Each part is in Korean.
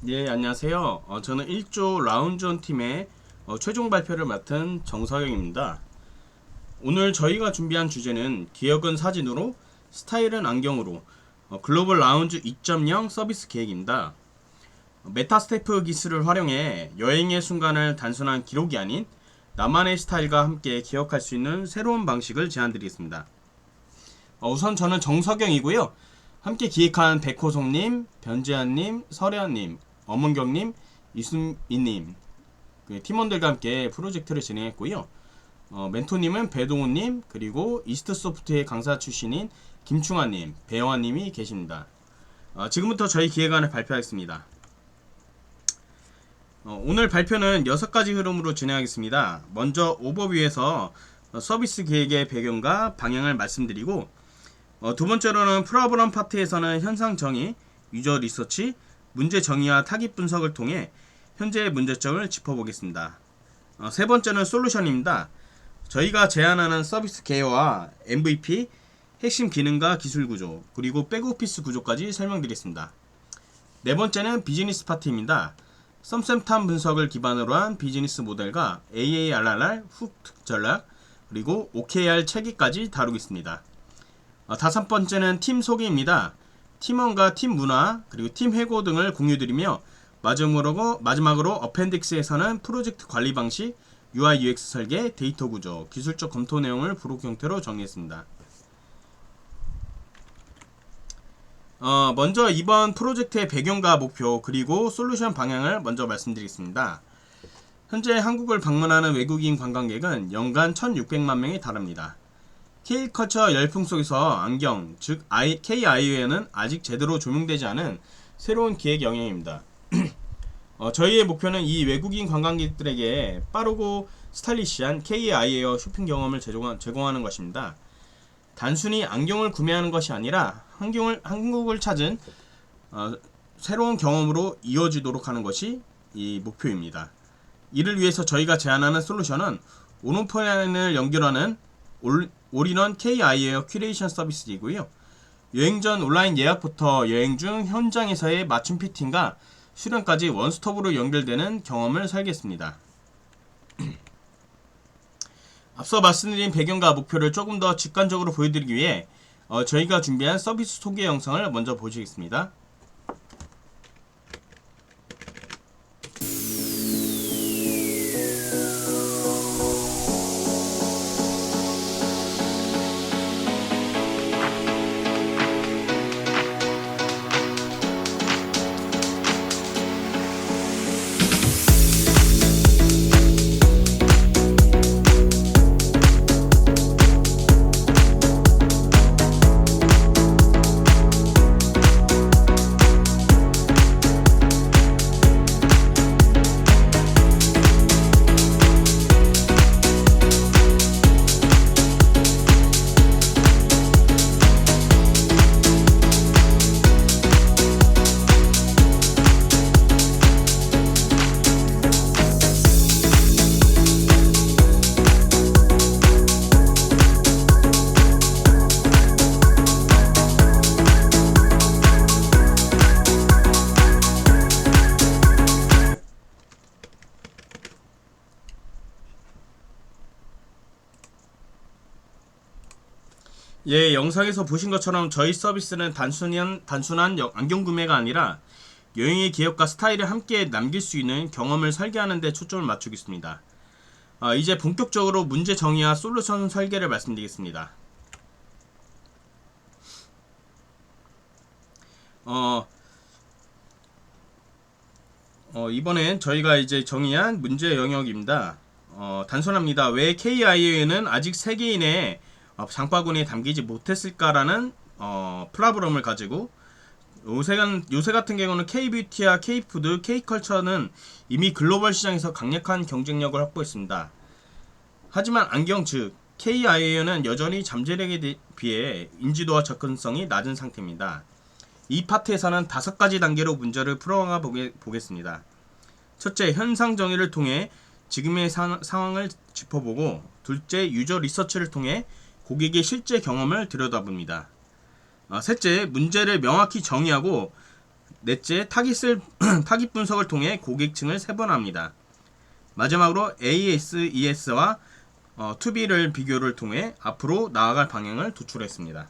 예, 안녕하세요. 저는 1조 라운지원 팀의 최종 발표를 맡은 정서영입니다. 오늘 저희가 준비한 주제는 기억은 사진으로, 스타일은 안경으로 글로벌 라운지 2.0 서비스 계획입니다. 메타스태프 기술을 활용해 여행의 순간을 단순한 기록이 아닌 나만의 스타일과 함께 기억할 수 있는 새로운 방식을 제안드리겠습니다. 우선 저는 정석영이고요. 함께 기획한 백호송님, 변재한님, 설혜한님, 엄은경님, 이수민님 팀원들과 함께 프로젝트를 진행했고요. 멘토님은 배동훈님, 그리고 이스트소프트의 강사 출신인 김충환님, 배영환님이 계십니다. 지금부터 저희 기획안을 발표하겠습니다. 오늘 발표는 6가지 흐름으로 진행하겠습니다. 먼저 오버뷰에서 서비스 계획의 배경과 방향을 말씀드리고, 두 번째로는 프로그램 파트에서는 현상 정의, 유저 리서치, 문제 정의와 타깃 분석을 통해 현재의 문제점을 짚어보겠습니다. 세 번째는 솔루션입니다. 저희가 제안하는 서비스 개요와 MVP, 핵심 기능과 기술 구조, 그리고 백오피스 구조까지 설명드리겠습니다. 네 번째는 비즈니스 파트입니다. 썸샘탐 분석을 기반으로 한 비즈니스 모델과 AARR, 훅 전략, 그리고 OKR 체계까지 다루겠습니다. 다섯 번째는 팀 소개입니다. 팀원과 팀 문화, 그리고 팀 해고 등을 공유드리며 마지막으로 어펜딕스에서는 프로젝트 관리 방식, UI UX 설계, 데이터 구조, 기술적 검토 내용을 부록 형태로 정리했습니다. 먼저 이번 프로젝트의 배경과 목표, 그리고 솔루션 방향을 먼저 말씀드리겠습니다. 현재 한국을 방문하는 외국인 관광객은 연간 1600만 명에 달합니다. K컬처 열풍 속에서 안경, 즉 KIO에는 아직 제대로 조명되지 않은 새로운 기획 영역입니다. 저희의 목표는 이 외국인 관광객들에게 빠르고 스타일리시한 KIO 쇼핑 경험을 제공하는 것입니다. 단순히 안경을 구매하는 것이 아니라 한국을 찾은 새로운 경험으로 이어지도록 하는 것이 이 목표입니다. 이를 위해서 저희가 제안하는 솔루션은 온오프라인을 연결하는 올인원 KIO 큐레이션 서비스이고요. 여행 전 온라인 예약부터 여행 중 현장에서의 맞춤 피팅과 수령까지 원스톱으로 연결되는 경험을 설계했습니다. 앞서 말씀드린 배경과 목표를 조금 더 직관적으로 보여드리기 위해 저희가 준비한 서비스 소개 영상을 먼저 보시겠습니다. 예, 영상에서 보신 것처럼 저희 서비스는 단순한 안경 구매가 아니라 여행의 기억과 스타일을 함께 남길 수 있는 경험을 설계하는 데 초점을 맞추겠습니다. 이제 본격적으로 문제 정의와 솔루션 설계를 말씀드리겠습니다. 이번엔 저희가 이제 정의한 문제 영역입니다. 단순합니다. 왜 KIO에는 아직 세계인의 장바구니에 담기지 못했을까라는 프라브럼을 가지고 요새 같은 경우는 K뷰티와 K푸드, K컬처는 이미 글로벌 시장에서 강력한 경쟁력을 확보했습니다. 하지만 안경 즉 KIO는 여전히 잠재력에 비해 인지도와 접근성이 낮은 상태입니다. 이 파트에서는 5가지 단계로 문제를 풀어가 보겠습니다. 첫째, 현상 정의를 통해 지금의 상황을 짚어보고, 둘째, 유저 리서치를 통해 고객의 실제 경험을 들여다봅니다. 셋째, 문제를 명확히 정의하고 넷째, 타깃 분석을 통해 고객층을 세분화합니다. 마지막으로 AS/ES와 2B를 비교를 통해 앞으로 나아갈 방향을 도출했습니다.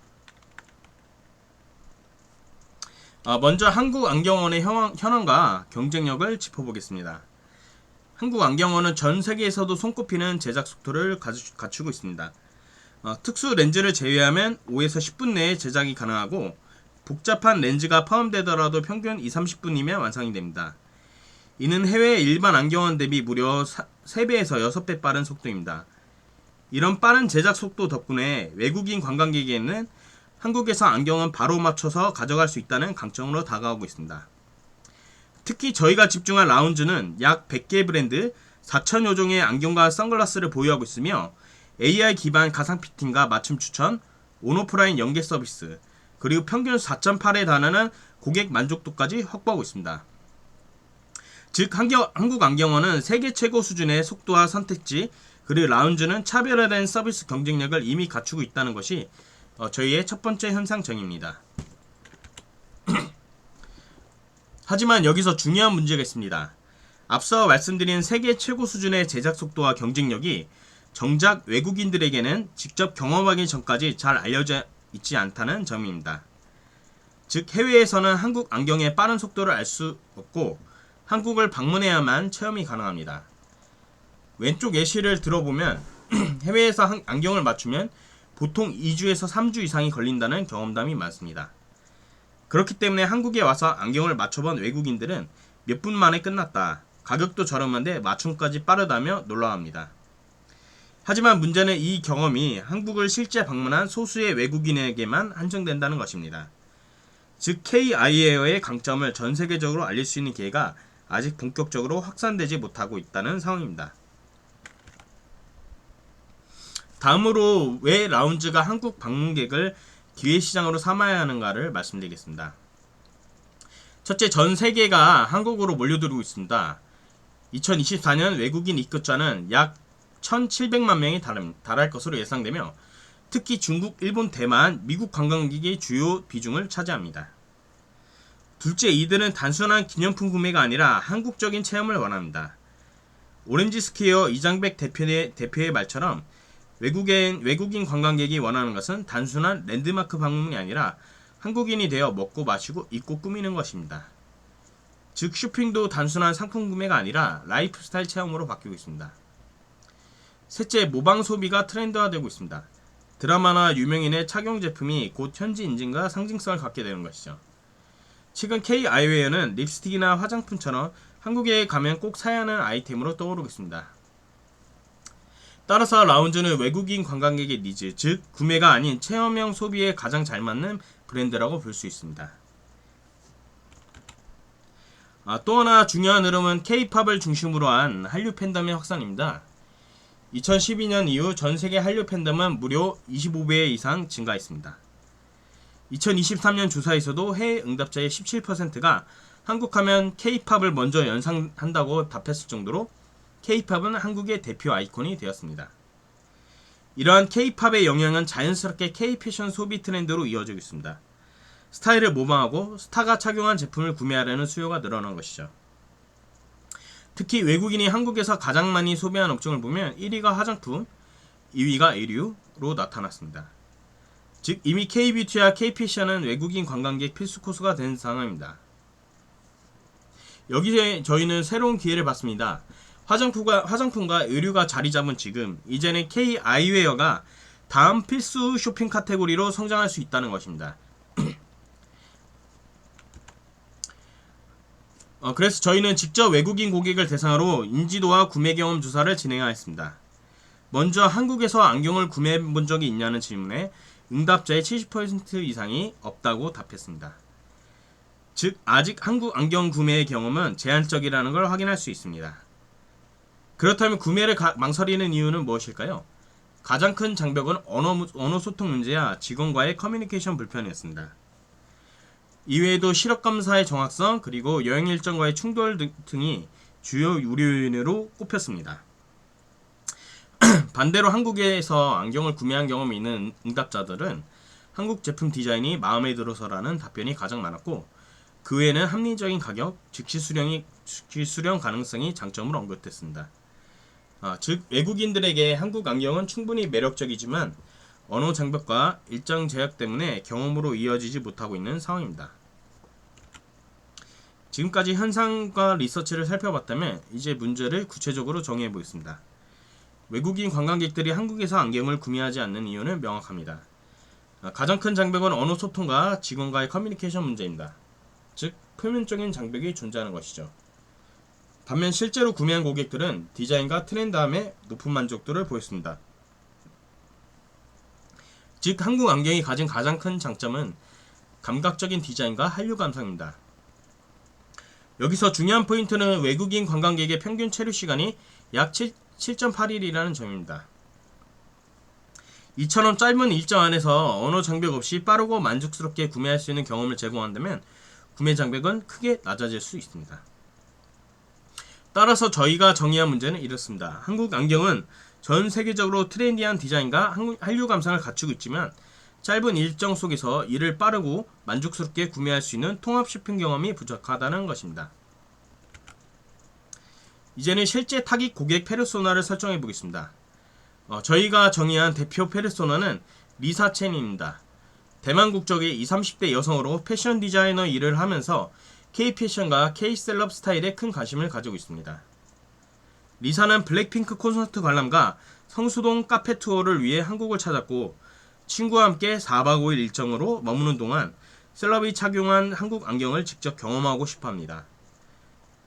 먼저 한국안경원의 현황과 경쟁력을 짚어보겠습니다. 한국안경원은 전 세계에서도 손꼽히는 제작 속도를 갖추고 있습니다. 특수 렌즈를 제외하면 5에서 10분 내에 제작이 가능하고 복잡한 렌즈가 포함되더라도 평균 2-30분이면 완성이 됩니다. 이는 해외 일반 안경원 대비 무려 3배에서 6배 빠른 속도입니다. 이런 빠른 제작 속도 덕분에 외국인 관광객에게는 한국에서 안경은 바로 맞춰서 가져갈 수 있다는 강점으로 다가오고 있습니다. 특히 저희가 집중한 라운지는 약 100개 브랜드 4,000여 종의 안경과 선글라스를 보유하고 있으며 AI 기반 가상 피팅과 맞춤 추천, 온오프라인 연계 서비스, 그리고 평균 4.8에 달하는 고객 만족도까지 확보하고 있습니다. 즉 한국안경원은 세계 최고 수준의 속도와 선택지, 그리고 라운지는 차별화된 서비스 경쟁력을 이미 갖추고 있다는 것이 저희의 첫 번째 현상정의입니다. 하지만 여기서 중요한 문제가 있습니다. 앞서 말씀드린 세계 최고 수준의 제작 속도와 경쟁력이 정작 외국인들에게는 직접 경험하기 전까지 잘 알려져 있지 않다는 점입니다. 즉 해외에서는 한국 안경의 빠른 속도를 알 수 없고 한국을 방문해야만 체험이 가능합니다. 왼쪽 예시를 들어보면 해외에서 안경을 맞추면 보통 2주에서 3주 이상이 걸린다는 경험담이 많습니다. 그렇기 때문에 한국에 와서 안경을 맞춰본 외국인들은 몇 분 만에 끝났다, 가격도 저렴한데 맞춤까지 빠르다며 놀라워합니다. 하지만 문제는 이 경험이 한국을 실제 방문한 소수의 외국인에게만 한정된다는 것입니다. 즉 K-아이웨어의 강점을 전 세계적으로 알릴 수 있는 기회가 아직 본격적으로 확산되지 못하고 있다는 상황입니다. 다음으로 왜 라운지가 한국 방문객을 기회시장으로 삼아야 하는가를 말씀드리겠습니다. 첫째, 전 세계가 한국으로 몰려들고 있습니다. 2024년 외국인 입국자는 약 1,700만 명이 달할 것으로 예상되며 특히 중국, 일본, 대만, 미국 관광객이 주요 비중을 차지합니다. 둘째, 이들은 단순한 기념품 구매가 아니라 한국적인 체험을 원합니다. 오렌지 스퀘어 이장백 대표의 말처럼 외국인 관광객이 원하는 것은 단순한 랜드마크 방문이 아니라 한국인이 되어 먹고 마시고 입고 꾸미는 것입니다. 즉 쇼핑도 단순한 상품 구매가 아니라 라이프 스타일 체험으로 바뀌고 있습니다. 셋째, 모방 소비가 트렌드화되고 있습니다. 드라마나 유명인의 착용 제품이 곧 현지 인증과 상징성을 갖게 되는 것이죠. 최근 K-아이웨어는 립스틱이나 화장품처럼 한국에 가면 꼭 사야 하는 아이템으로 떠오르고 있습니다. 따라서 라운지는 외국인 관광객의 니즈, 즉 구매가 아닌 체험형 소비에 가장 잘 맞는 브랜드라고 볼 수 있습니다. 또 하나 중요한 흐름은 K-팝을 중심으로 한 한류 팬덤의 확산입니다. 2012년 이후 전세계 한류 팬덤은 무려 25배 이상 증가했습니다. 2023년 조사에서도 해외 응답자의 17%가 한국하면 K-팝을 먼저 연상한다고 답했을 정도로 K-팝은 한국의 대표 아이콘이 되었습니다. 이러한 K-팝의 영향은 자연스럽게 K-패션 소비 트렌드로 이어지고 있습니다. 스타일을 모방하고 스타가 착용한 제품을 구매하려는 수요가 늘어난 것이죠. 특히 외국인이 한국에서 가장 많이 소비한 업종을 보면 1위가 화장품, 2위가 의류로 나타났습니다. 즉 이미 K-뷰티와 K-패션은 외국인 관광객 필수 코스가 된 상황입니다. 여기에 저희는 새로운 기회를 봤습니다. 화장품과 의류가 자리 잡은 지금 이제는 K-아이웨어가 다음 필수 쇼핑 카테고리로 성장할 수 있다는 것입니다. 그래서 저희는 직접 외국인 고객을 대상으로 인지도와 구매 경험 조사를 진행하였습니다. 먼저 한국에서 안경을 구매해 본 적이 있냐는 질문에 응답자의 70% 이상이 없다고 답했습니다. 즉 아직 한국 안경 구매의 경험은 제한적이라는 걸 확인할 수 있습니다. 그렇다면 구매를 망설이는 이유는 무엇일까요? 가장 큰 장벽은 언어 소통 문제야 직원과의 커뮤니케이션 불편이었습니다. 이외에도 시력검사의 정확성 그리고 여행 일정과의 충돌 등이 주요 우려 요인으로 꼽혔습니다. 반대로 한국에서 안경을 구매한 경험이 있는 응답자들은 한국 제품 디자인이 마음에 들어서라는 답변이 가장 많았고 그 외에는 합리적인 가격, 즉시 수령 가능성이 장점으로 언급됐습니다. 즉 외국인들에게 한국 안경은 충분히 매력적이지만 언어 장벽과 일정 제약 때문에 경험으로 이어지지 못하고 있는 상황입니다. 지금까지 현상과 리서치를 살펴봤다면 이제 문제를 구체적으로 정의해 보겠습니다. 외국인 관광객들이 한국에서 안경을 구매하지 않는 이유는 명확합니다. 가장 큰 장벽은 언어 소통과 직원과의 커뮤니케이션 문제입니다. 즉 표면적인 장벽이 존재하는 것이죠. 반면 실제로 구매한 고객들은 디자인과 트렌드함에 높은 만족도를 보였습니다. 즉 한국 안경이 가진 가장 큰 장점은 감각적인 디자인과 한류 감성입니다. 여기서 중요한 포인트는 외국인 관광객의 평균 체류 시간이 약 7.8일이라는 점입니다. 이처럼 짧은 일정 안에서 언어 장벽 없이 빠르고 만족스럽게 구매할 수 있는 경험을 제공한다면 구매 장벽은 크게 낮아질 수 있습니다. 따라서 저희가 정의한 문제는 이렇습니다. 한국 안경은 전 세계적으로 트렌디한 디자인과 한류 감성을 갖추고 있지만 짧은 일정 속에서 이를 빠르고 만족스럽게 구매할 수 있는 통합 쇼핑 경험이 부족하다는 것입니다. 이제는 실제 타깃 고객 페르소나를 설정해 보겠습니다. 저희가 정의한 대표 페르소나는 리사 첸입니다. 대만 국적의 20, 30대 여성으로 패션 디자이너 일을 하면서 K-패션과 K-셀럽 스타일에 큰 관심을 가지고 있습니다. 리사는 블랙핑크 콘서트 관람과 성수동 카페 투어를 위해 한국을 찾았고 친구와 함께 4박 5일 일정으로 머무는 동안 셀럽이 착용한 한국 안경을 직접 경험하고 싶어합니다.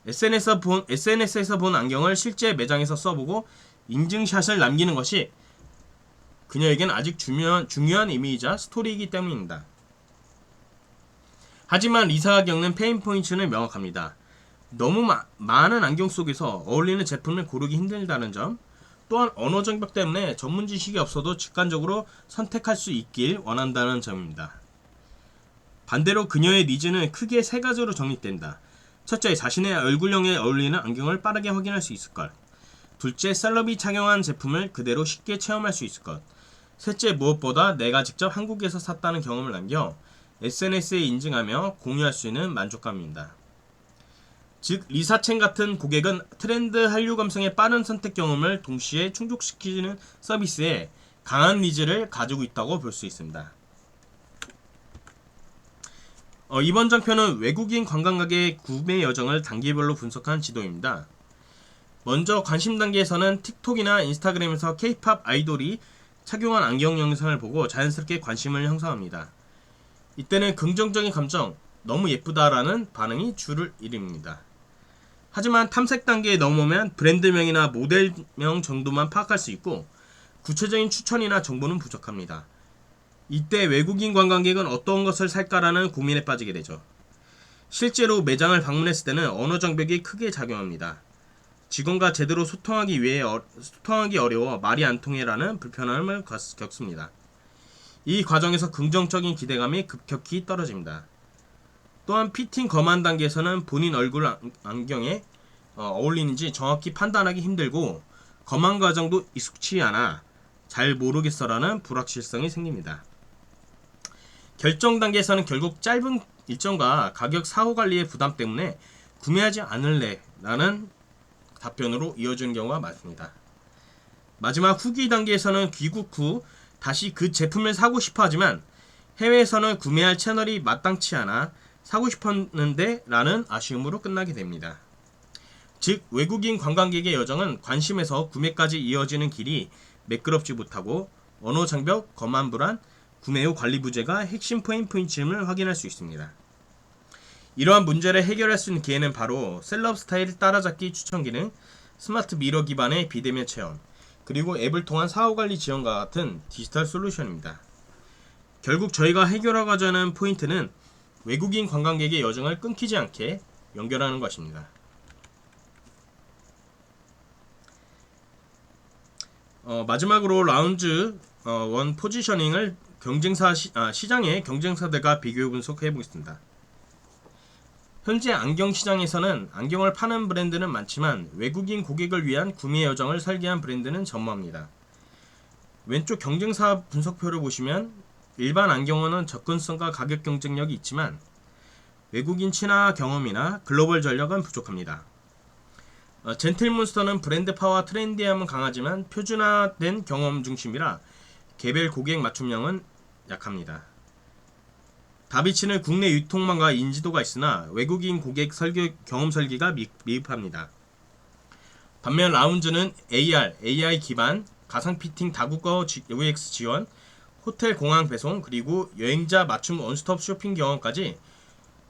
SNS에서 본 안경을 실제 매장에서 써보고 인증샷을 남기는 것이 그녀에겐 아직 중요한 의미이자 스토리이기 때문입니다. 하지만 리사가 겪는 페인 포인트는 명확합니다. 너무 많은 안경 속에서 어울리는 제품을 고르기 힘들다는 점, 또한 언어 장벽 때문에 전문 지식이 없어도 직관적으로 선택할 수 있길 원한다는 점입니다. 반대로 그녀의 니즈는 크게 세 가지로 정립된다. 첫째, 자신의 얼굴형에 어울리는 안경을 빠르게 확인할 수 있을 것. 둘째, 셀럽이 착용한 제품을 그대로 쉽게 체험할 수 있을 것. 셋째, 무엇보다 내가 직접 한국에서 샀다는 경험을 남겨 SNS에 인증하며 공유할 수 있는 만족감입니다. 즉 리사첸 같은 고객은 트렌드 한류 감성의 빠른 선택 경험을 동시에 충족시키는 서비스에 강한 니즈를 가지고 있다고 볼 수 있습니다. 이번 장편은 외국인 관광객의 구매 여정을 단계별로 분석한 지도입니다. 먼저 관심 단계에서는 틱톡이나 인스타그램에서 K-팝 아이돌이 착용한 안경 영상을 보고 자연스럽게 관심을 형성합니다. 이때는 긍정적인 감정, 너무 예쁘다라는 반응이 주를 이룹니다. 하지만 탐색 단계에 넘어오면 브랜드명이나 모델명 정도만 파악할 수 있고 구체적인 추천이나 정보는 부족합니다. 이때 외국인 관광객은 어떤 것을 살까라는 고민에 빠지게 되죠. 실제로 매장을 방문했을 때는 언어 장벽이 크게 작용합니다. 직원과 제대로 소통하기 어려워 말이 안 통해라는 불편함을 겪습니다. 이 과정에서 긍정적인 기대감이 급격히 떨어집니다. 또한 피팅 검안 단계에서는 본인 얼굴 안경에 어울리는지 정확히 판단하기 힘들고 검안 과정도 익숙치 않아 잘 모르겠어라는 불확실성이 생깁니다. 결정 단계에서는 결국 짧은 일정과 가격 사후 관리의 부담 때문에 구매하지 않을래 라는 답변으로 이어지는 경우가 많습니다. 마지막 후기 단계에서는 귀국 후 다시 그 제품을 사고 싶어 하지만 해외에서는 구매할 채널이 마땅치 않아 사고 싶었는데 라는 아쉬움으로 끝나게 됩니다. 즉 외국인 관광객의 여정은 관심에서 구매까지 이어지는 길이 매끄럽지 못하고 언어 장벽, 검안 불안, 구매 후 관리 부재가 핵심 포인트임을 확인할 수 있습니다. 이러한 문제를 해결할 수 있는 기회는 바로 셀럽 스타일 따라잡기 추천 기능, 스마트 미러 기반의 비대면 체험, 그리고 앱을 통한 사후관리 지원과 같은 디지털 솔루션입니다. 결국 저희가 해결하고자 하는 포인트는 외국인 관광객의 여정을 끊기지 않게 연결하는 것입니다. 마지막으로 라운지 1 포지셔닝을 시장의 경쟁사들과 비교 분석해 보겠습니다. 현재 안경 시장에서는 안경을 파는 브랜드는 많지만 외국인 고객을 위한 구매 여정을 설계한 브랜드는 전무합니다. 왼쪽 경쟁사 분석표를 보시면 일반 안경은 접근성과 가격 경쟁력이 있지만 외국인 친화 경험이나 글로벌 전략은 부족합니다. 젠틀몬스터는 브랜드 파워와 트렌디함은 강하지만 표준화된 경험 중심이라 개별 고객 맞춤형은 약합니다. 다비치는 국내 유통망과 인지도가 있으나 외국인 고객 경험 설계가 미흡합니다. 반면 라운즈는 AI 기반, 가상 피팅 다국어 UX 지원, 호텔 공항 배송, 그리고 여행자 맞춤 원스톱 쇼핑 경험까지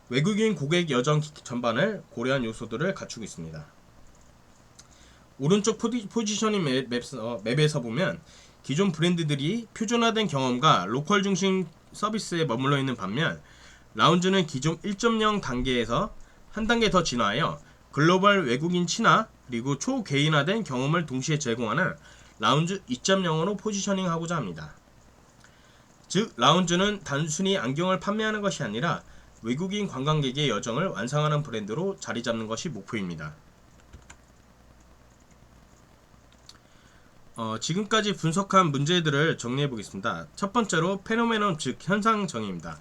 외국인 고객 여정 전반을 고려한 요소들을 갖추고 있습니다. 오른쪽 포지셔닝 맵에서 보면 기존 브랜드들이 표준화된 경험과 로컬 중심 서비스에 머물러 있는 반면 라운즈는 기존 1.0 단계에서 한 단계 더 진화하여 글로벌 외국인 친화 그리고 초개인화된 경험을 동시에 제공하는 라운즈 2.0으로 포지셔닝하고자 합니다. 즉 라운즈는 단순히 안경을 판매하는 것이 아니라 외국인 관광객의 여정을 완성하는 브랜드로 자리 잡는 것이 목표입니다. 지금까지 분석한 문제들을 정리해 보겠습니다. 첫 번째로 페노메논 즉 현상 정의입니다.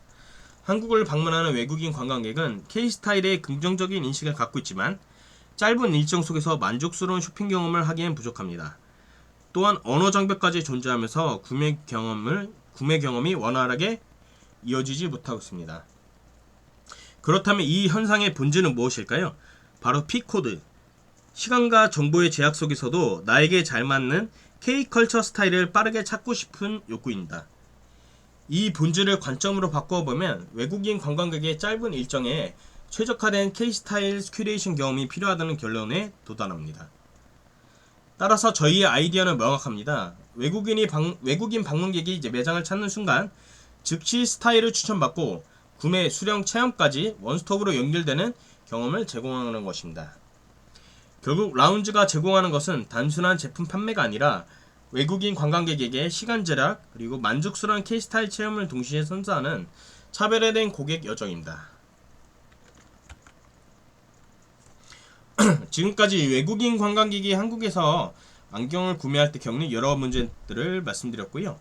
한국을 방문하는 외국인 관광객은 K스타일에 긍정적인 인식을 갖고 있지만 짧은 일정 속에서 만족스러운 쇼핑 경험을 하기엔 부족합니다. 또한 언어 장벽까지 존재하면서 구매 경험이 원활하게 이어지지 못하고 있습니다. 그렇다면 이 현상의 본질은 무엇일까요? 바로 P코드. 시간과 정보의 제약 속에서도 나에게 잘 맞는 K컬처 스타일을 빠르게 찾고 싶은 욕구입니다. 이 본질을 관점으로 바꿔보면 외국인 관광객의 짧은 일정에 최적화된 K스타일 큐레이션 경험이 필요하다는 결론에 도달합니다. 따라서 저희의 아이디어는 명확합니다. 외국인 방문객이 이제 매장을 찾는 순간 즉시 스타일을 추천받고 구매, 수령, 체험까지 원스톱으로 연결되는 경험을 제공하는 것입니다. 결국 라운지가 제공하는 것은 단순한 제품 판매가 아니라 외국인 관광객에게 시간 절약 그리고 만족스러운 K스타일 체험을 동시에 선사하는 차별화된 고객 여정입니다. 지금까지 외국인 관광객이 한국에서 안경을 구매할 때 겪는 여러 문제들을 말씀드렸고요.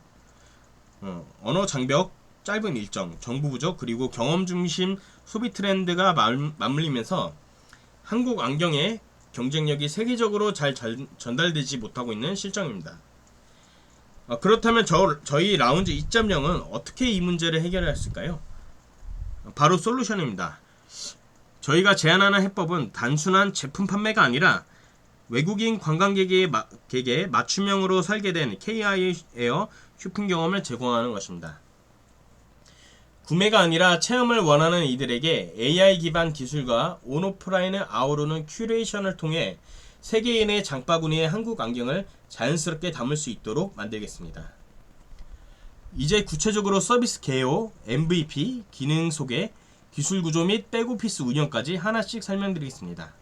언어 장벽, 짧은 일정, 정보 부족, 그리고 경험 중심 소비 트렌드가 맞물리면서 한국 안경의 경쟁력이 세계적으로 잘 전달되지 못하고 있는 실정입니다. 그렇다면 저희 라운지 2.0은 어떻게 이 문제를 해결했을까요? 바로 솔루션입니다. 저희가 제안하는 해법은 단순한 제품 판매가 아니라 외국인 관광객에게 맞춤형으로 설계된 KI 에어 쇼핑 경험을 제공하는 것입니다. 구매가 아니라 체험을 원하는 이들에게 AI 기반 기술과 온오프라인을 아우르는 큐레이션을 통해 세계인의 장바구니에 한국 안경을 자연스럽게 담을 수 있도록 만들겠습니다. 이제 구체적으로 서비스 개요, MVP, 기능 소개, 기술 구조 및 백오피스 운영까지 하나씩 설명드리겠습니다.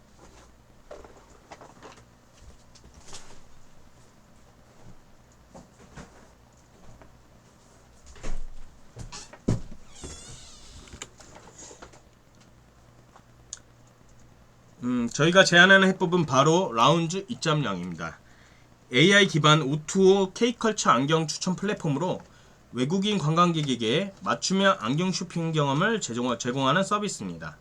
저희가 제안하는 해법은 바로 라운즈 2.0입니다. AI 기반 O2O K컬처 안경 추천 플랫폼으로 외국인 관광객에게 맞춤형 안경 쇼핑 경험을 제공하는 서비스입니다.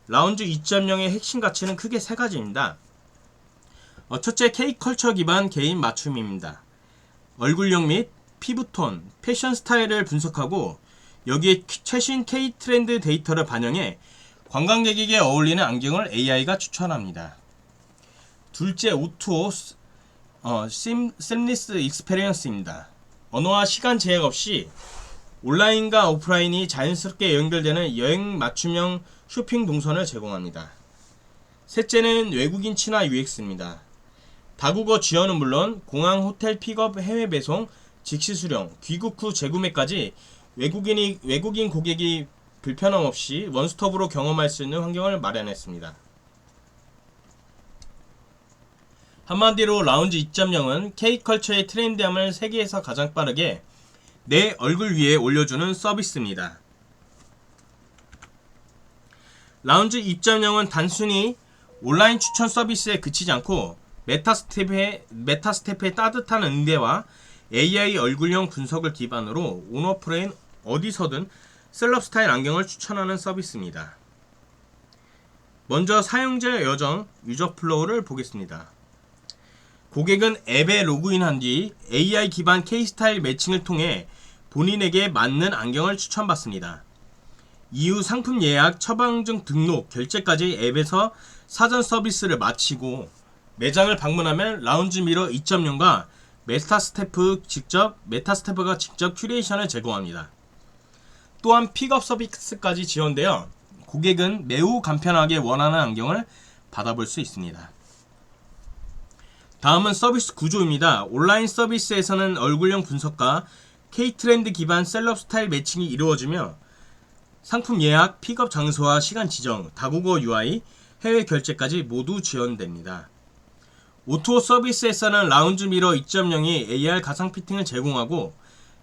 라운즈 2.0의 핵심 가치는 크게 세 가지입니다. 첫째, K컬처 기반 개인 맞춤입니다. 얼굴형 및 피부톤, 패션 스타일을 분석하고 여기에 최신 K 트렌드 데이터를 반영해 관광객에게 어울리는 안경을 AI가 추천합니다. 둘째, O2O 샘리스 익스페리언스입니다. 언어와 시간 제약 없이 온라인과 오프라인이 자연스럽게 연결되는 여행 맞춤형 쇼핑 동선을 제공합니다. 셋째는 외국인 친화 UX입니다. 다국어 지원은 물론 공항 호텔 픽업 해외 배송, 즉시 수령, 귀국 후 재구매까지 외국인 고객이 불편함 없이 원스톱으로 경험할 수 있는 환경을 마련했습니다. 한마디로 라운지 2.0은 K컬처의 트렌디함을 세계에서 가장 빠르게 내 얼굴 위에 올려주는 서비스입니다. 라운지 2.0은 단순히 온라인 추천 서비스에 그치지 않고 메타스텝의 따뜻한 응대와 AI 얼굴형 분석을 기반으로 온오프라인 어디서든 셀럽 스타일 안경을 추천하는 서비스입니다. 먼저 사용자 여정, 유저 플로우를 보겠습니다. 고객은 앱에 로그인한 뒤 AI 기반 K-스타일 매칭을 통해 본인에게 맞는 안경을 추천받습니다. 이후 상품 예약, 처방전 등록, 결제까지 앱에서 사전 서비스를 마치고 매장을 방문하면 라운지 미러 2.0과 메타스태프가 직접 큐레이션을 제공합니다. 또한 픽업 서비스까지 지원되어 고객은 매우 간편하게 원하는 안경을 받아볼 수 있습니다. 다음은 서비스 구조입니다. 온라인 서비스에서는 얼굴형 분석과 K-트렌드 기반 셀럽 스타일 매칭이 이루어지며 상품 예약, 픽업 장소와 시간 지정, 다국어 UI, 해외 결제까지 모두 지원됩니다. 오토 서비스에서는 라운지 미러 2.0이 AR 가상 피팅을 제공하고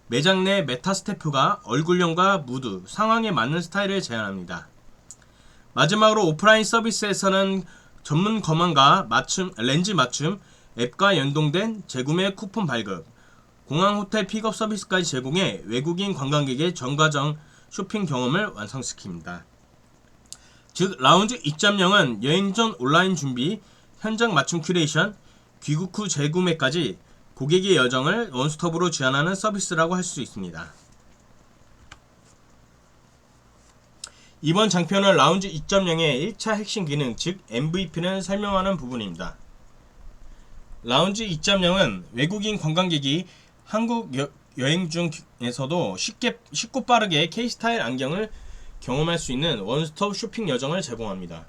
매장 내 메타스태프가 얼굴형과 무드, 상황에 맞는 스타일을 제안합니다. 마지막으로 오프라인 서비스에서는 전문 검안과 렌즈 맞춤, 앱과 연동된 재구매 쿠폰 발급, 공항 호텔 픽업 서비스까지 제공해 외국인 관광객의 전과정 쇼핑 경험을 완성시킵니다. 즉 라운지 2.0은 여행 전 온라인 준비, 현장 맞춤 큐레이션, 귀국 후 재구매까지 고객의 여정을 원스톱으로 지원하는 서비스라고 할 수 있습니다. 이번 장표는 라운지 2.0의 1차 핵심 기능, 즉 MVP를 설명하는 부분입니다. 라운지 2.0은 외국인 관광객이 한국 여행 중에서도 쉽고 빠르게 K-스타일 안경을 경험할 수 있는 원스톱 쇼핑 여정을 제공합니다.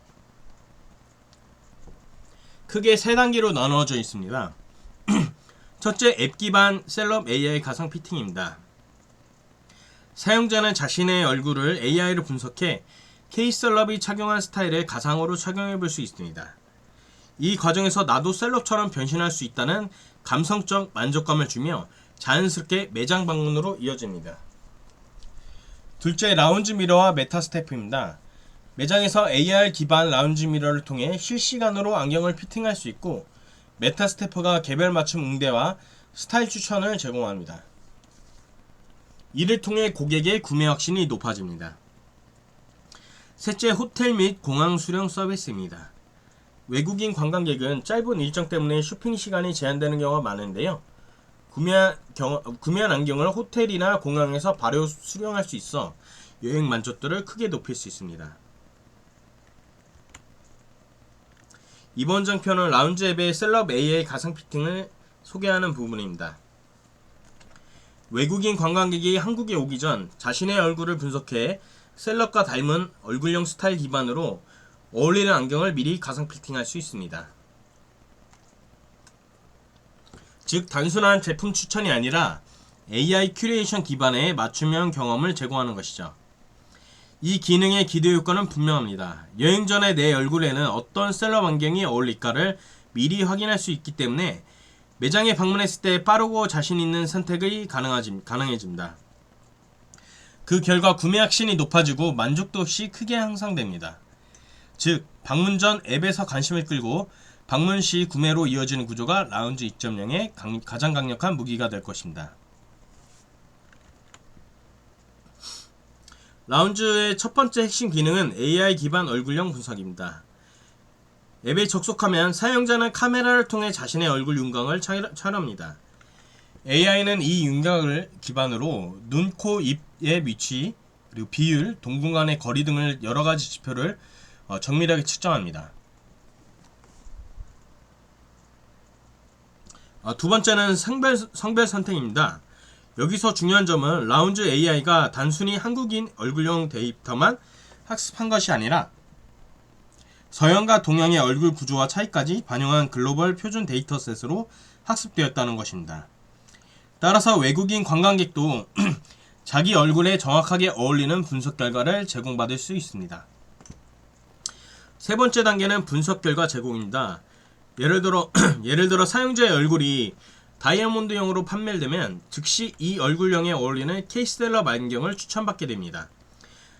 크게 3단계로 나누어져 있습니다. 첫째, 앱 기반 셀럽 AI 가상 피팅입니다. 사용자는 자신의 얼굴을 AI로 분석해 K-셀럽이 착용한 스타일을 가상으로 착용해 볼 수 있습니다. 이 과정에서 나도 셀럽처럼 변신할 수 있다는 감성적 만족감을 주며 자연스럽게 매장 방문으로 이어집니다. 둘째, 라운지 미러와 메타스태프입니다. 매장에서 AR 기반 라운지 미러를 통해 실시간으로 안경을 피팅할 수 있고 메타스태프가 개별 맞춤 응대와 스타일 추천을 제공합니다. 이를 통해 고객의 구매 확신이 높아집니다. 셋째, 호텔 및 공항 수령 서비스입니다. 외국인 관광객은 짧은 일정 때문에 쇼핑 시간이 제한되는 경우가 많은데요. 구매한 안경을 호텔이나 공항에서 바로 수령할 수 있어 여행 만족도를 크게 높일 수 있습니다. 이번 장표는 라운지 앱의 셀럽 AI 가상 피팅을 소개하는 부분입니다. 외국인 관광객이 한국에 오기 전 자신의 얼굴을 분석해 셀럽과 닮은 얼굴형 스타일 기반으로 어울리는 안경을 미리 가상 피팅할 수 있습니다. 즉 단순한 제품 추천이 아니라 AI 큐레이션 기반의 맞춤형 경험을 제공하는 것이죠. 이 기능의 기대 효과는 분명합니다. 여행 전에 내 얼굴에는 어떤 셀럽 안경이 어울릴까를 미리 확인할 수 있기 때문에 매장에 방문했을 때 빠르고 자신 있는 선택이 가능해집니다. 그 결과 구매 확신이 높아지고 만족도 역시 크게 향상됩니다. 즉 방문 전 앱에서 관심을 끌고 방문 시 구매로 이어지는 구조가 라운지 2.0의 가장 강력한 무기가 될 것입니다. 라운지의 첫 번째 핵심 기능은 AI 기반 얼굴형 분석입니다. 앱에 접속하면 사용자는 카메라를 통해 자신의 얼굴 윤곽을 촬영합니다. AI는 이 윤곽을 기반으로 눈, 코, 입의 위치, 그리고 비율, 동공간의 거리 등을 여러가지 지표를 정밀하게 측정합니다. 두 번째는 성별 선택입니다. 여기서 중요한 점은 라운지 AI가 단순히 한국인 얼굴형 데이터만 학습한 것이 아니라 서양과 동양의 얼굴 구조와 차이까지 반영한 글로벌 표준 데이터셋으로 학습되었다는 것입니다. 따라서 외국인 관광객도 자기 얼굴에 정확하게 어울리는 분석 결과를 제공받을 수 있습니다. 세 번째 단계는 분석 결과 제공입니다. 예를 들어 사용자의 얼굴이 다이아몬드형으로 판매되면 즉시 이 얼굴형에 어울리는 K-셀럽 안경을 추천받게 됩니다.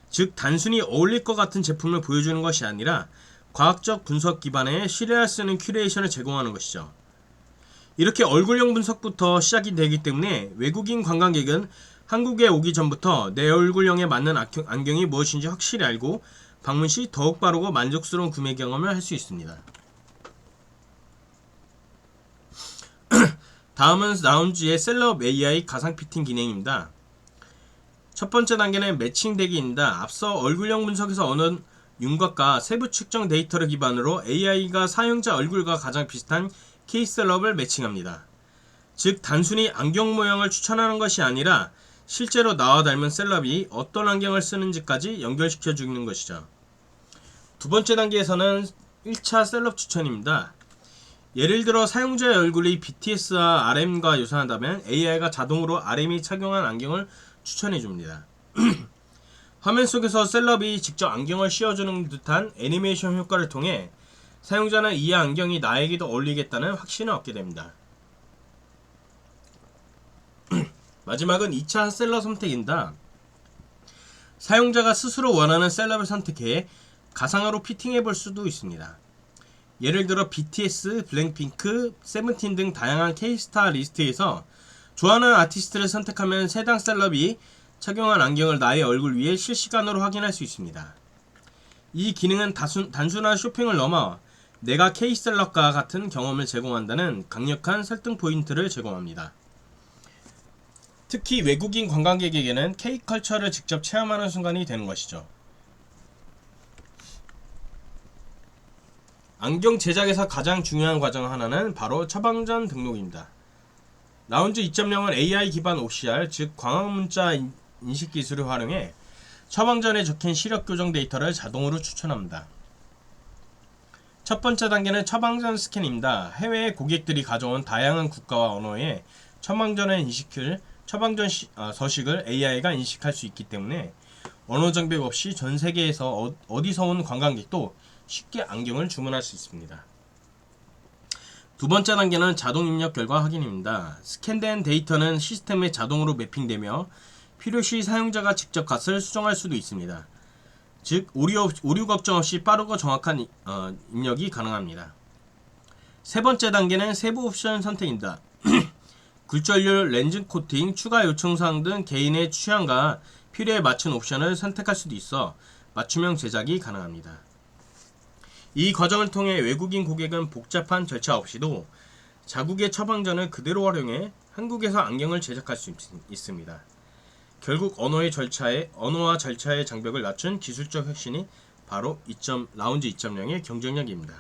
즉 단순히 어울릴 것 같은 제품을 보여주는 것이 아니라 과학적 분석 기반의 신뢰할 수 있는 큐레이션을 제공하는 것이죠. 이렇게 얼굴형 분석부터 시작이 되기 때문에 외국인 관광객은 한국에 오기 전부터 내 얼굴형에 맞는 안경이 무엇인지 확실히 알고 방문 시 더욱 빠르고 만족스러운 구매 경험을 할 수 있습니다. 다음은 라운지의 셀럽 AI 가상 피팅 기능입니다. 첫 번째 단계는 매칭되기입니다. 앞서 얼굴형 분석에서 얻은 윤곽과 세부 측정 데이터를 기반으로 AI가 사용자 얼굴과 가장 비슷한 케이스셀럽을 매칭합니다. 즉 단순히 안경 모양을 추천하는 것이 아니라 실제로 나와 닮은 셀럽이 어떤 안경을 쓰는지까지 연결시켜 주는 것이죠. 두 번째 단계에서는 1차 셀럽 추천입니다. 예를 들어 사용자의 얼굴이 BTS와 RM과 유사하다면 AI가 자동으로 RM이 착용한 안경을 추천해 줍니다. 화면 속에서 셀럽이 직접 안경을 씌워주는 듯한 애니메이션 효과를 통해 사용자는 이 안경이 나에게도 어울리겠다는 확신을 얻게 됩니다. 마지막은 2차 셀럽 선택입니다. 사용자가 스스로 원하는 셀럽을 선택해 가상으로 피팅해 볼 수도 있습니다. 예를 들어 BTS, 블랙핑크, 세븐틴 등 다양한 K스타 리스트에서 좋아하는 아티스트를 선택하면 해당 셀럽이 착용한 안경을 나의 얼굴 위에 실시간으로 확인할 수 있습니다. 이 기능은 단순한 쇼핑을 넘어 내가 K셀럽과 같은 경험을 제공한다는 강력한 설득 포인트를 제공합니다. 특히 외국인 관광객에게는 K컬처를 직접 체험하는 순간이 되는 것이죠. 안경 제작에서 가장 중요한 과정 하나는 바로 처방전 등록입니다. 라운지 2.0은 AI 기반 OCR, 즉 광학문자 인식 기술을 활용해 처방전에 적힌 시력 교정 데이터를 자동으로 추천합니다. 첫 번째 단계는 처방전 스캔입니다. 해외 고객들이 가져온 다양한 국가와 언어의 처방전을 인식할 처방전 서식을 AI가 인식할 수 있기 때문에 언어 장벽 없이 전 세계에서 어디서 온 관광객도 쉽게 안경을 주문할 수 있습니다. 두 번째 단계는 자동 입력 결과 확인입니다. 스캔된 데이터는 시스템에 자동으로 매핑되며 필요시 사용자가 직접 값을 수정할 수도 있습니다. 즉 오류 걱정 없이 빠르고 정확한 입력이 가능합니다. 세 번째 단계는 세부 옵션 선택입니다. 굴절률, 렌즈 코팅, 추가 요청사항 등 개인의 취향과 필요에 맞춘 옵션을 선택할 수도 있어 맞춤형 제작이 가능합니다. 이 과정을 통해 외국인 고객은 복잡한 절차 없이도 자국의 처방전을 그대로 활용해 한국에서 안경을 제작할 수 있습니다. 결국 언어와 절차의 장벽을 낮춘 기술적 혁신이 바로 라운지 2.0의 경쟁력입니다.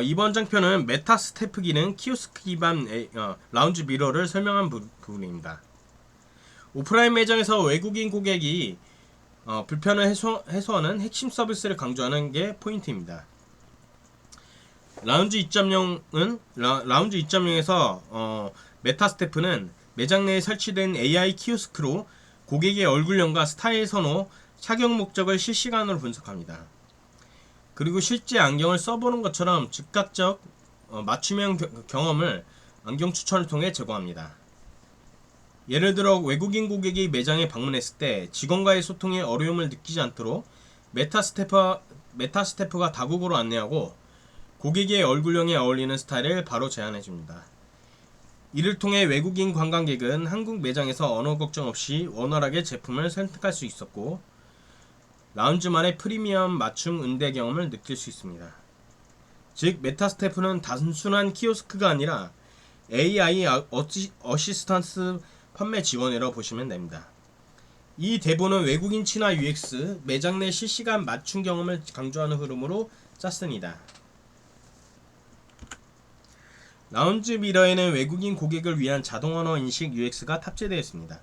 이번 장표는 메타 스태프 기능 키오스크 기반 라운지 미러를 설명한 부분입니다. 오프라인 매장에서 외국인 고객이 불편을 해소하는 핵심 서비스를 강조하는 게 포인트입니다. 라운지 2.0에서 메타 스태프는 매장 내에 설치된 AI 키오스크로 고객의 얼굴형과 스타일 선호, 착용 목적을 실시간으로 분석합니다. 그리고 실제 안경을 써보는 것처럼 즉각적 맞춤형 경험을 안경 추천을 통해 제공합니다. 예를 들어 외국인 고객이 매장에 방문했을 때 직원과의 소통에 어려움을 느끼지 않도록 메타 스태프가 다국어로 안내하고 고객의 얼굴형에 어울리는 스타일을 바로 제안해줍니다. 이를 통해 외국인 관광객은 한국 매장에서 언어 걱정 없이 원활하게 제품을 선택할 수 있었고 라운지만의 프리미엄 맞춤 응대 경험을 느낄 수 있습니다. 즉 메타 스태프는 단순한 키오스크가 아니라 AI 어시스턴스 판매 지원이라고 보시면 됩니다. 이 대본은 외국인 친화 UX, 매장 내 실시간 맞춤 경험을 강조하는 흐름으로 짰습니다. 라운지 미러에는 외국인 고객을 위한 자동 언어 인식 UX가 탑재되어 있습니다.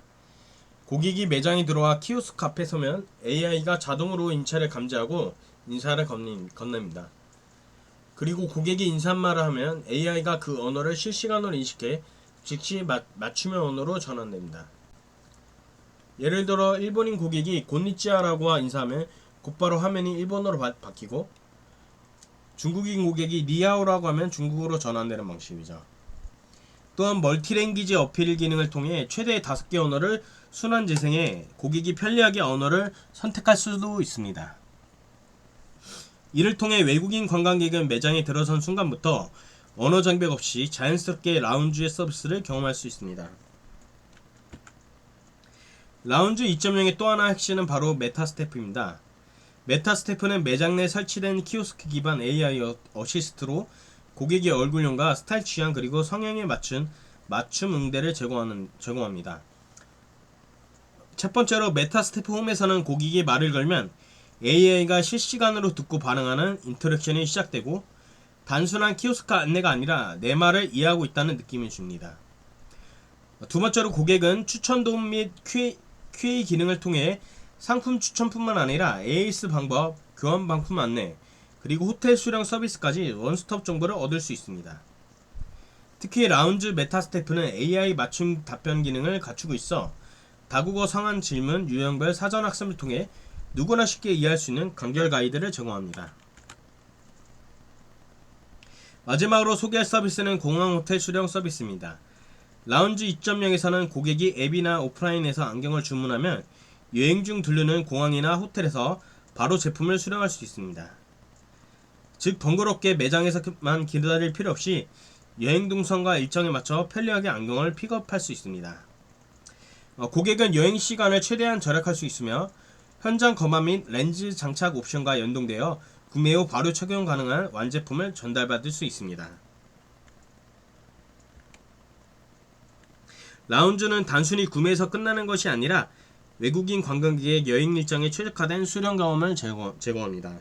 고객이 매장에 들어와 키오스크 앞에 서면 AI가 자동으로 임차를 감지하고 인사를 건넵니다. 그리고 고객이 인사말을 하면 AI가 그 언어를 실시간으로 인식해 즉시 맞춤형 언어로 전환됩니다. 예를 들어 일본인 고객이 곤니치와라고 인사하면 곧바로 화면이 일본어로 바뀌고 중국인 고객이 니하오라고 하면 중국어로 전환되는 방식이죠. 또한 멀티랭귀지 어필 기능을 통해 최대 5개 언어를 순환 재생해 고객이 편리하게 언어를 선택할 수도 있습니다. 이를 통해 외국인 관광객은 매장에 들어선 순간부터 언어 장벽 없이 자연스럽게 라운지의 서비스를 경험할 수 있습니다. 라운지 2.0의 또 하나 핵심은 바로 메타스태프입니다. 메타스태프는 매장 내 설치된 키오스크 기반 AI 어시스트로 고객의 얼굴형과 스타일 취향 그리고 성향에 맞춘 맞춤 응대를 제공합니다. 첫 번째로 메타스태프 홈에서는 고객이 말을 걸면 AI가 실시간으로 듣고 반응하는 인터랙션이 시작되고 단순한 키오스크 안내가 아니라 내 말을 이해하고 있다는 느낌을 줍니다. 두 번째로 고객은 추천 도움 및 QA 기능을 통해 상품 추천뿐만 아니라 AS 방법, 교환 방품 안내, 그리고 호텔 수령 서비스까지 원스톱 정보를 얻을 수 있습니다. 특히 라운지 메타스태프는 AI 맞춤 답변 기능을 갖추고 있어 다국어 상황 질문, 유형별 사전 학습을 통해 누구나 쉽게 이해할 수 있는 간결 가이드를 제공합니다. 마지막으로 소개할 서비스는 공항 호텔 수령 서비스입니다. 라운지 2.0에서는 고객이 앱이나 오프라인에서 안경을 주문하면 여행 중 들르는 공항이나 호텔에서 바로 제품을 수령할 수 있습니다. 즉 번거롭게 매장에서만 기다릴 필요 없이 여행 동선과 일정에 맞춰 편리하게 안경을 픽업할 수 있습니다. 고객은 여행 시간을 최대한 절약할 수 있으며 현장 검화 및 렌즈 장착 옵션과 연동되어 구매 후 바로 착용 가능한 완제품을 전달받을 수 있습니다. 라운지는 단순히 구매에서 끝나는 것이 아니라 외국인 관광객의 여행 일정에 최적화된 수령 경험을 제공합니다.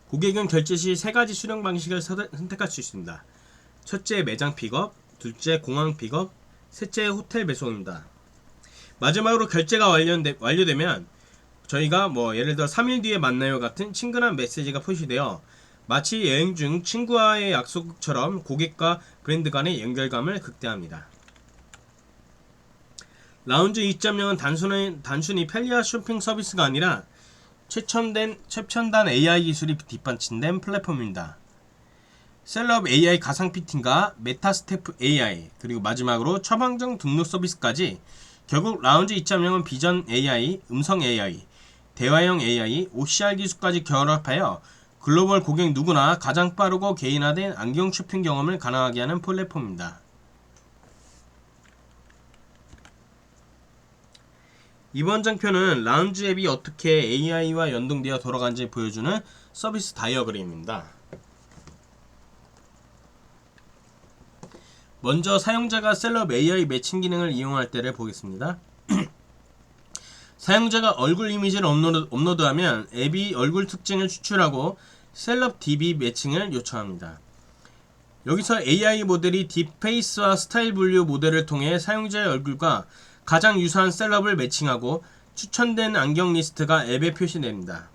고객은 결제 시 세 가지 수령 방식을 선택할 수 있습니다. 첫째 매장 픽업, 둘째 공항 픽업, 셋째 호텔 배송입니다. 마지막으로 결제가 완료되면 저희가 예를 들어 3일 뒤에 만나요 같은 친근한 메시지가 표시되어 마치 여행 중 친구와의 약속처럼 고객과 브랜드 간의 연결감을 극대화합니다. 라운지 2.0은 단순히 편리한 쇼핑 서비스가 아니라 최첨단 AI 기술이 뒷받침된 플랫폼입니다. 셀럽 AI 가상 피팅과 메타스태프 AI 그리고 마지막으로 처방전 등록 서비스까지 결국 라운지 2.0은 비전 AI, 음성 AI, 대화형 AI, OCR 기술까지 결합하여 글로벌 고객 누구나 가장 빠르고 개인화된 안경 쇼핑 경험을 가능하게 하는 플랫폼입니다. 이번 장표는 라운지 앱이 어떻게 AI와 연동되어 돌아가는지 보여주는 서비스 다이어그램입니다. 먼저 사용자가 셀럽 AI 매칭 기능을 이용할 때를 보겠습니다. 사용자가 얼굴 이미지를 업로드하면 앱이 얼굴 특징을 추출하고 셀럽 DB 매칭을 요청합니다. 여기서 AI 모델이 딥페이스와 스타일 분류 모델을 통해 사용자의 얼굴과 가장 유사한 셀럽을 매칭하고 추천된 안경 리스트가 앱에 표시됩니다.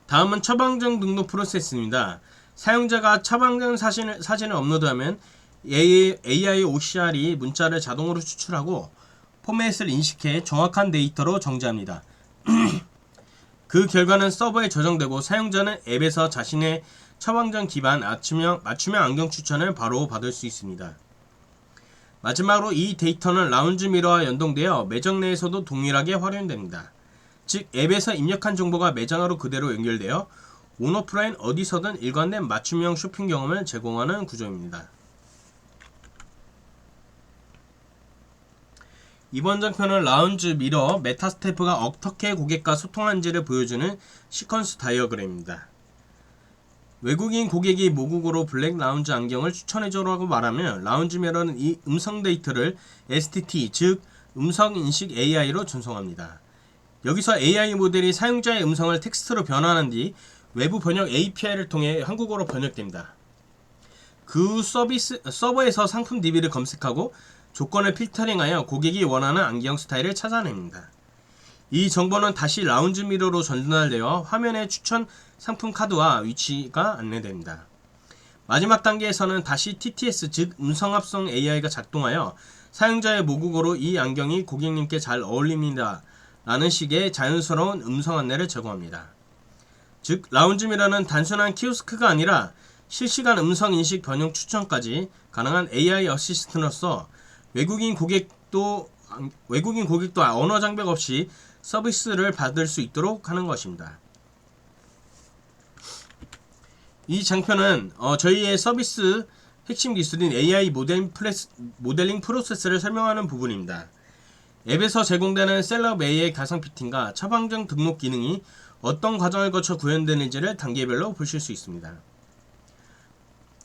다음은 처방전 등록 프로세스입니다. 사용자가 처방전 사진을 업로드하면 AI OCR이 문자를 자동으로 추출하고 포맷을 인식해 정확한 데이터로 정지합니다. 그 결과는 서버에 저장되고 사용자는 앱에서 자신의 처방전 기반 맞춤형 안경 추천을 바로 받을 수 있습니다. 마지막으로 이 데이터는 라운지 미러와 연동되어 매장 내에서도 동일하게 활용됩니다. 즉 앱에서 입력한 정보가 매장으로 그대로 연결되어 온오프라인 어디서든 일관된 맞춤형 쇼핑 경험을 제공하는 구조입니다. 이번 장편은 라운지 미러 메타스태프가 어떻게 고객과 소통하는지를 보여주는 시퀀스 다이어그램입니다. 외국인 고객이 모국어로 블랙 라운지 안경을 추천해줘라고 말하면 라운지 미러는 이 음성 데이터를 STT 즉 음성인식 AI로 전송합니다. 여기서 AI 모델이 사용자의 음성을 텍스트로 변환한 뒤 외부 번역 API를 통해 한국어로 번역됩니다. 그 서버에서 상품 DB를 검색하고 조건을 필터링하여 고객이 원하는 안경 스타일을 찾아냅니다. 이 정보는 다시 라운지 미러로 전달되어 화면에 추천 상품 카드와 위치가 안내됩니다. 마지막 단계에서는 다시 TTS 즉 음성합성 AI가 작동하여 사용자의 모국어로 이 안경이 고객님께 잘 어울립니다 라는 식의 자연스러운 음성 안내를 제공합니다. 즉 라운지 미러는 단순한 키오스크가 아니라 실시간 음성 인식 번역 추천까지 가능한 AI 어시스트로서 외국인 고객도 언어 장벽 없이 서비스를 받을 수 있도록 하는 것입니다. 이 장표는 저희의 서비스 핵심 기술인 AI 모델링 프로세스를 설명하는 부분입니다. 앱에서 제공되는 셀럽 AI 가상 피팅과 처방전 등록 기능이 어떤 과정을 거쳐 구현되는지를 단계별로 보실 수 있습니다.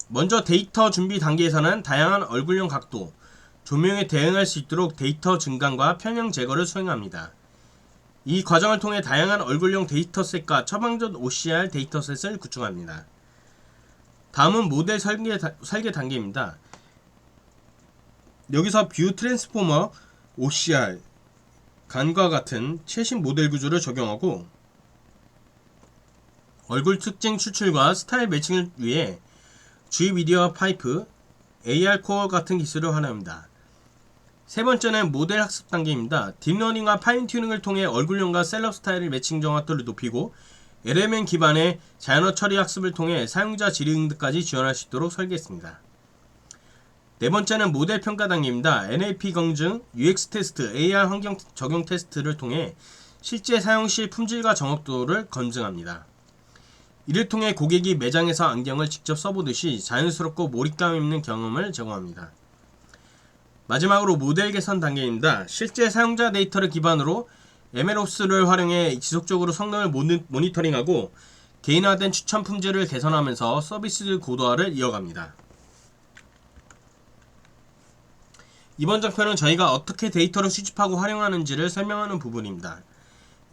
먼저 데이터 준비 단계에서는 다양한 얼굴형 각도, 조명에 대응할 수 있도록 데이터 증강과 편형 제거를 수행합니다. 이 과정을 통해 다양한 얼굴형 데이터셋과 처방전 OCR 데이터셋을 구축합니다. 다음은 모델 설계 단계입니다. 여기서 뷰 트랜스포머 OCR 간과 같은 최신 모델 구조를 적용하고 얼굴 특징 추출과 스타일 매칭을 위해 G미디어 파이프, AR 코어 같은 기술을 활용합니다. 세 번째는 모델 학습 단계입니다. 딥러닝과 파인 튜닝을 통해 얼굴형과 셀럽 스타일의 매칭 정확도를 높이고 LMN 기반의 자연어 처리 학습을 통해 사용자 질의 응답까지 지원할 수 있도록 설계했습니다. 네 번째는 모델 평가 단계입니다. NLP 검증, UX 테스트, AR 환경 적용 테스트를 통해 실제 사용 시 품질과 정확도를 검증합니다. 이를 통해 고객이 매장에서 안경을 직접 써보듯이 자연스럽고 몰입감 있는 경험을 제공합니다. 마지막으로 모델 개선 단계입니다. 실제 사용자 데이터를 기반으로 MLOps를 활용해 지속적으로 성능을 모니터링하고 개인화된 추천 품질을 개선하면서 서비스 고도화를 이어갑니다. 이번 장표는 저희가 어떻게 데이터를 수집하고 활용하는지를 설명하는 부분입니다.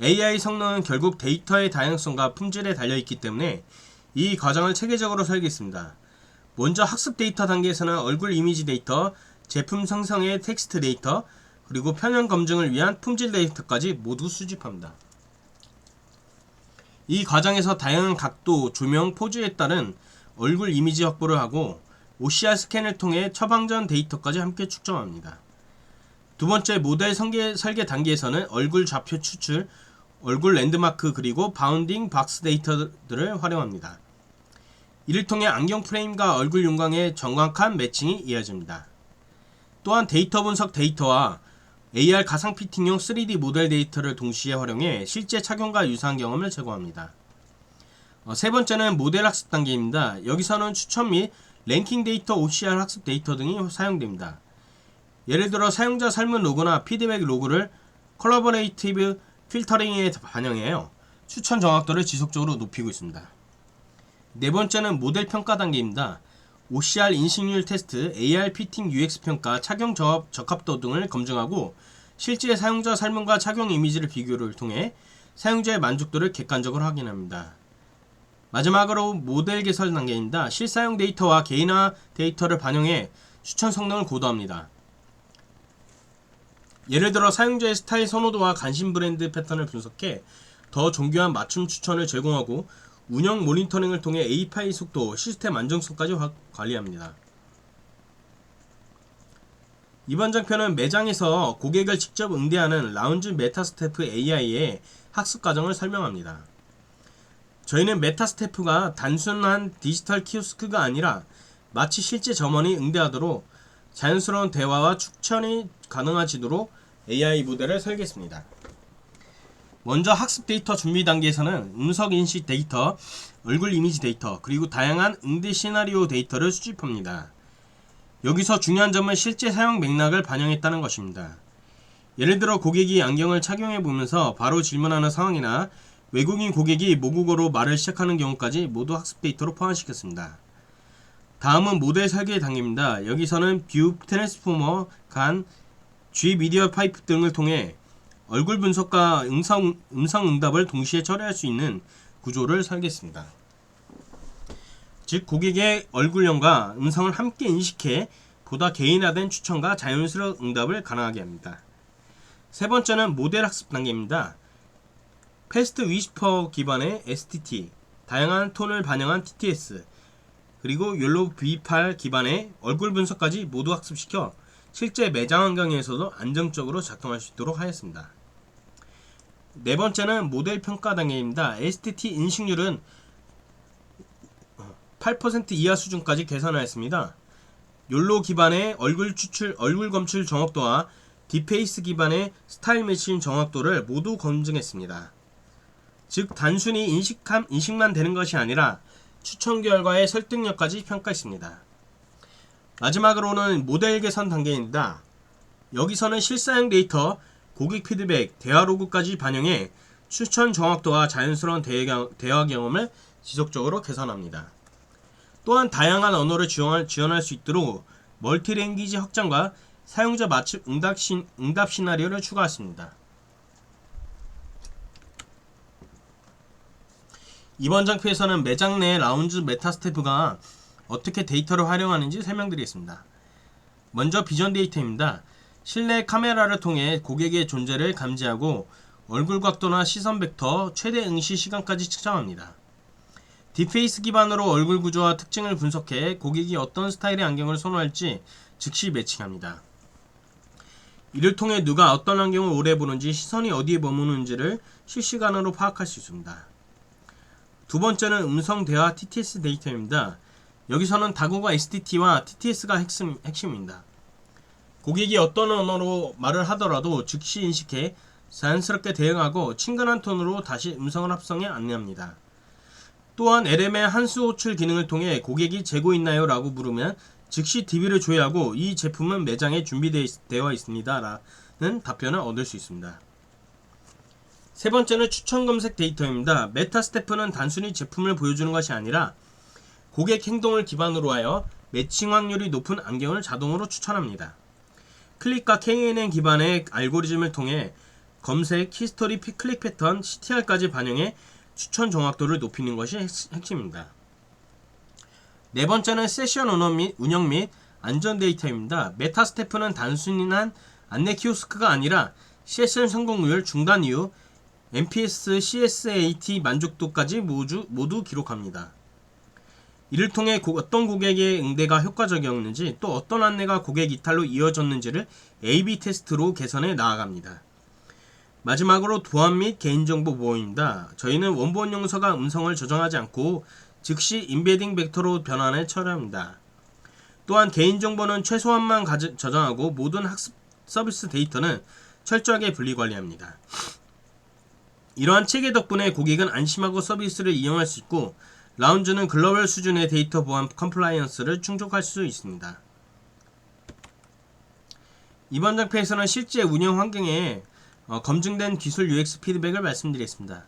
AI 성능은 결국 데이터의 다양성과 품질에 달려있기 때문에 이 과정을 체계적으로 설계했습니다. 먼저 학습 데이터 단계에서는 얼굴 이미지 데이터, 제품 생성의 텍스트 데이터, 그리고 편향 검증을 위한 품질 데이터까지 모두 수집합니다. 이 과정에서 다양한 각도, 조명, 포즈에 따른 얼굴 이미지 확보를 하고 OCR 스캔을 통해 처방전 데이터까지 함께 축적합니다. 두 번째 모델 설계 단계에서는 얼굴 좌표 추출, 얼굴 랜드마크 그리고 바운딩 박스 데이터들을 활용합니다. 이를 통해 안경 프레임과 얼굴 윤곽의 정확한 매칭이 이어집니다. 또한 데이터 분석 데이터와 AR 가상 피팅용 3D 모델 데이터를 동시에 활용해 실제 착용과 유사한 경험을 제공합니다. 세 번째는 모델 학습 단계입니다. 여기서는 추천 및 랭킹 데이터, OCR 학습 데이터 등이 사용됩니다. 예를 들어 사용자 설문 로그나 피드백 로그를 컬러버레이티브 필터링에 반영해요. 추천 정확도를 지속적으로 높이고 있습니다. 네 번째는 모델 평가 단계입니다. OCR 인식률 테스트, AR 피팅 UX 평가, 착용 적합도 등을 검증하고 실제 사용자 설문과 착용 이미지를 비교를 통해 사용자의 만족도를 객관적으로 확인합니다. 마지막으로 모델 개설 단계입니다. 실사용 데이터와 개인화 데이터를 반영해 추천 성능을 고도합니다. 예를 들어 사용자의 스타일 선호도와 관심 브랜드 패턴을 분석해 더 정교한 맞춤 추천을 제공하고 운영 모니터링을 통해 API 속도, 시스템 안정성까지 관리합니다. 이번 장표는 매장에서 고객을 직접 응대하는 라운지 메타스태프 AI의 학습 과정을 설명합니다. 저희는 메타스태프가 단순한 디지털 키오스크가 아니라 마치 실제 점원이 응대하도록 자연스러운 대화와 추천이 가능해지도록 AI 모델을 설계했습니다. 먼저 학습 데이터 준비 단계에서는 음성 인식 데이터, 얼굴 이미지 데이터, 그리고 다양한 응대 시나리오 데이터를 수집합니다. 여기서 중요한 점은 실제 사용 맥락을 반영했다는 것입니다. 예를 들어 고객이 안경을 착용해 보면서 바로 질문하는 상황이나 외국인 고객이 모국어로 말을 시작하는 경우까지 모두 학습 데이터로 포함시켰습니다. 다음은 모델 설계 단계입니다. 여기서는 뷰 트랜스포머 간 G미디어 파이프 등을 통해 얼굴 분석과 음성 응답을 동시에 처리할 수 있는 구조를 설계했습니다. 즉 고객의 얼굴형과 음성을 함께 인식해 보다 개인화된 추천과 자연스러운 응답을 가능하게 합니다. 세 번째는 모델 학습 단계입니다. 패스트 위스퍼 기반의 STT, 다양한 톤을 반영한 TTS, 그리고 욜로 V8 기반의 얼굴 분석까지 모두 학습시켜 실제 매장 환경에서도 안정적으로 작동할 수 있도록 하였습니다. 네 번째는 모델 평가 단계입니다. STT 인식률은 8% 이하 수준까지 개선하였습니다. 욜로 기반의 얼굴 추출, 얼굴 검출 정확도와 디페이스 기반의 스타일 매칭 정확도를 모두 검증했습니다. 즉 단순히 인식만 되는 것이 아니라 추천 결과의 설득력까지 평가했습니다. 마지막으로는 모델 개선 단계입니다. 여기서는 실사용 데이터, 고객 피드백, 대화 로그까지 반영해 추천 정확도와 자연스러운 대화 경험을 지속적으로 개선합니다. 또한 다양한 언어를 지원할 수 있도록 멀티랭귀지 확장과 사용자 맞춤 응답 시나리오를 추가했습니다. 이번 장표에서는 매장 내 라운지 메타 스태프가 어떻게 데이터를 활용하는지 설명드리겠습니다. 먼저 비전 데이터입니다. 실내 카메라를 통해 고객의 존재를 감지하고 얼굴 각도나 시선 벡터, 최대 응시 시간까지 측정합니다. 딥페이스 기반으로 얼굴 구조와 특징을 분석해 고객이 어떤 스타일의 안경을 선호할지 즉시 매칭합니다. 이를 통해 누가 어떤 안경을 오래 보는지, 시선이 어디에 머무는지를 실시간으로 파악할 수 있습니다. 두 번째는 음성 대화 TTS 데이터입니다. 여기서는 다국어 STT와 TTS가 핵심입니다. 고객이 어떤 언어로 말을 하더라도 즉시 인식해 자연스럽게 대응하고 친근한 톤으로 다시 음성을 합성해 안내합니다. 또한 LM의 한수 호출 기능을 통해 고객이 재고 있나요? 라고 물으면 즉시 DB를 조회하고 이 제품은 매장에 준비되어 있습니다 라는 답변을 얻을 수 있습니다. 세 번째는 추천 검색 데이터입니다. 메타 스태프는 단순히 제품을 보여주는 것이 아니라 고객 행동을 기반으로 하여 매칭 확률이 높은 안경을 자동으로 추천합니다. 클릭과 KNN 기반의 알고리즘을 통해 검색, 히스토리, 클릭 패턴, CTR까지 반영해 추천 정확도를 높이는 것이 핵심입니다. 네 번째는 세션 운영 및 안전 데이터입니다. 메타 스태프는 단순한 안내 키오스크가 아니라 세션 성공률, 중단 이후, NPS, CSAT 만족도까지 모두 기록합니다. 이를 통해 어떤 고객의 응대가 효과적이었는지, 또 어떤 안내가 고객 이탈로 이어졌는지를 A/B 테스트로 개선해 나아갑니다. 마지막으로 도안 및 개인정보 보호입니다. 저희는 원본 용서가 음성을 저장하지 않고 즉시 인베딩 벡터로 변환해 처리합니다. 또한 개인정보는 최소한만 저장하고 모든 학습 서비스 데이터는 철저하게 분리관리합니다. 이러한 체계 덕분에 고객은 안심하고 서비스를 이용할 수 있고 라운지는 글로벌 수준의 데이터 보안 컴플라이언스를 충족할 수 있습니다. 이번 장표에서는 실제 운영 환경에 검증된 기술 UX 피드백을 말씀드리겠습니다.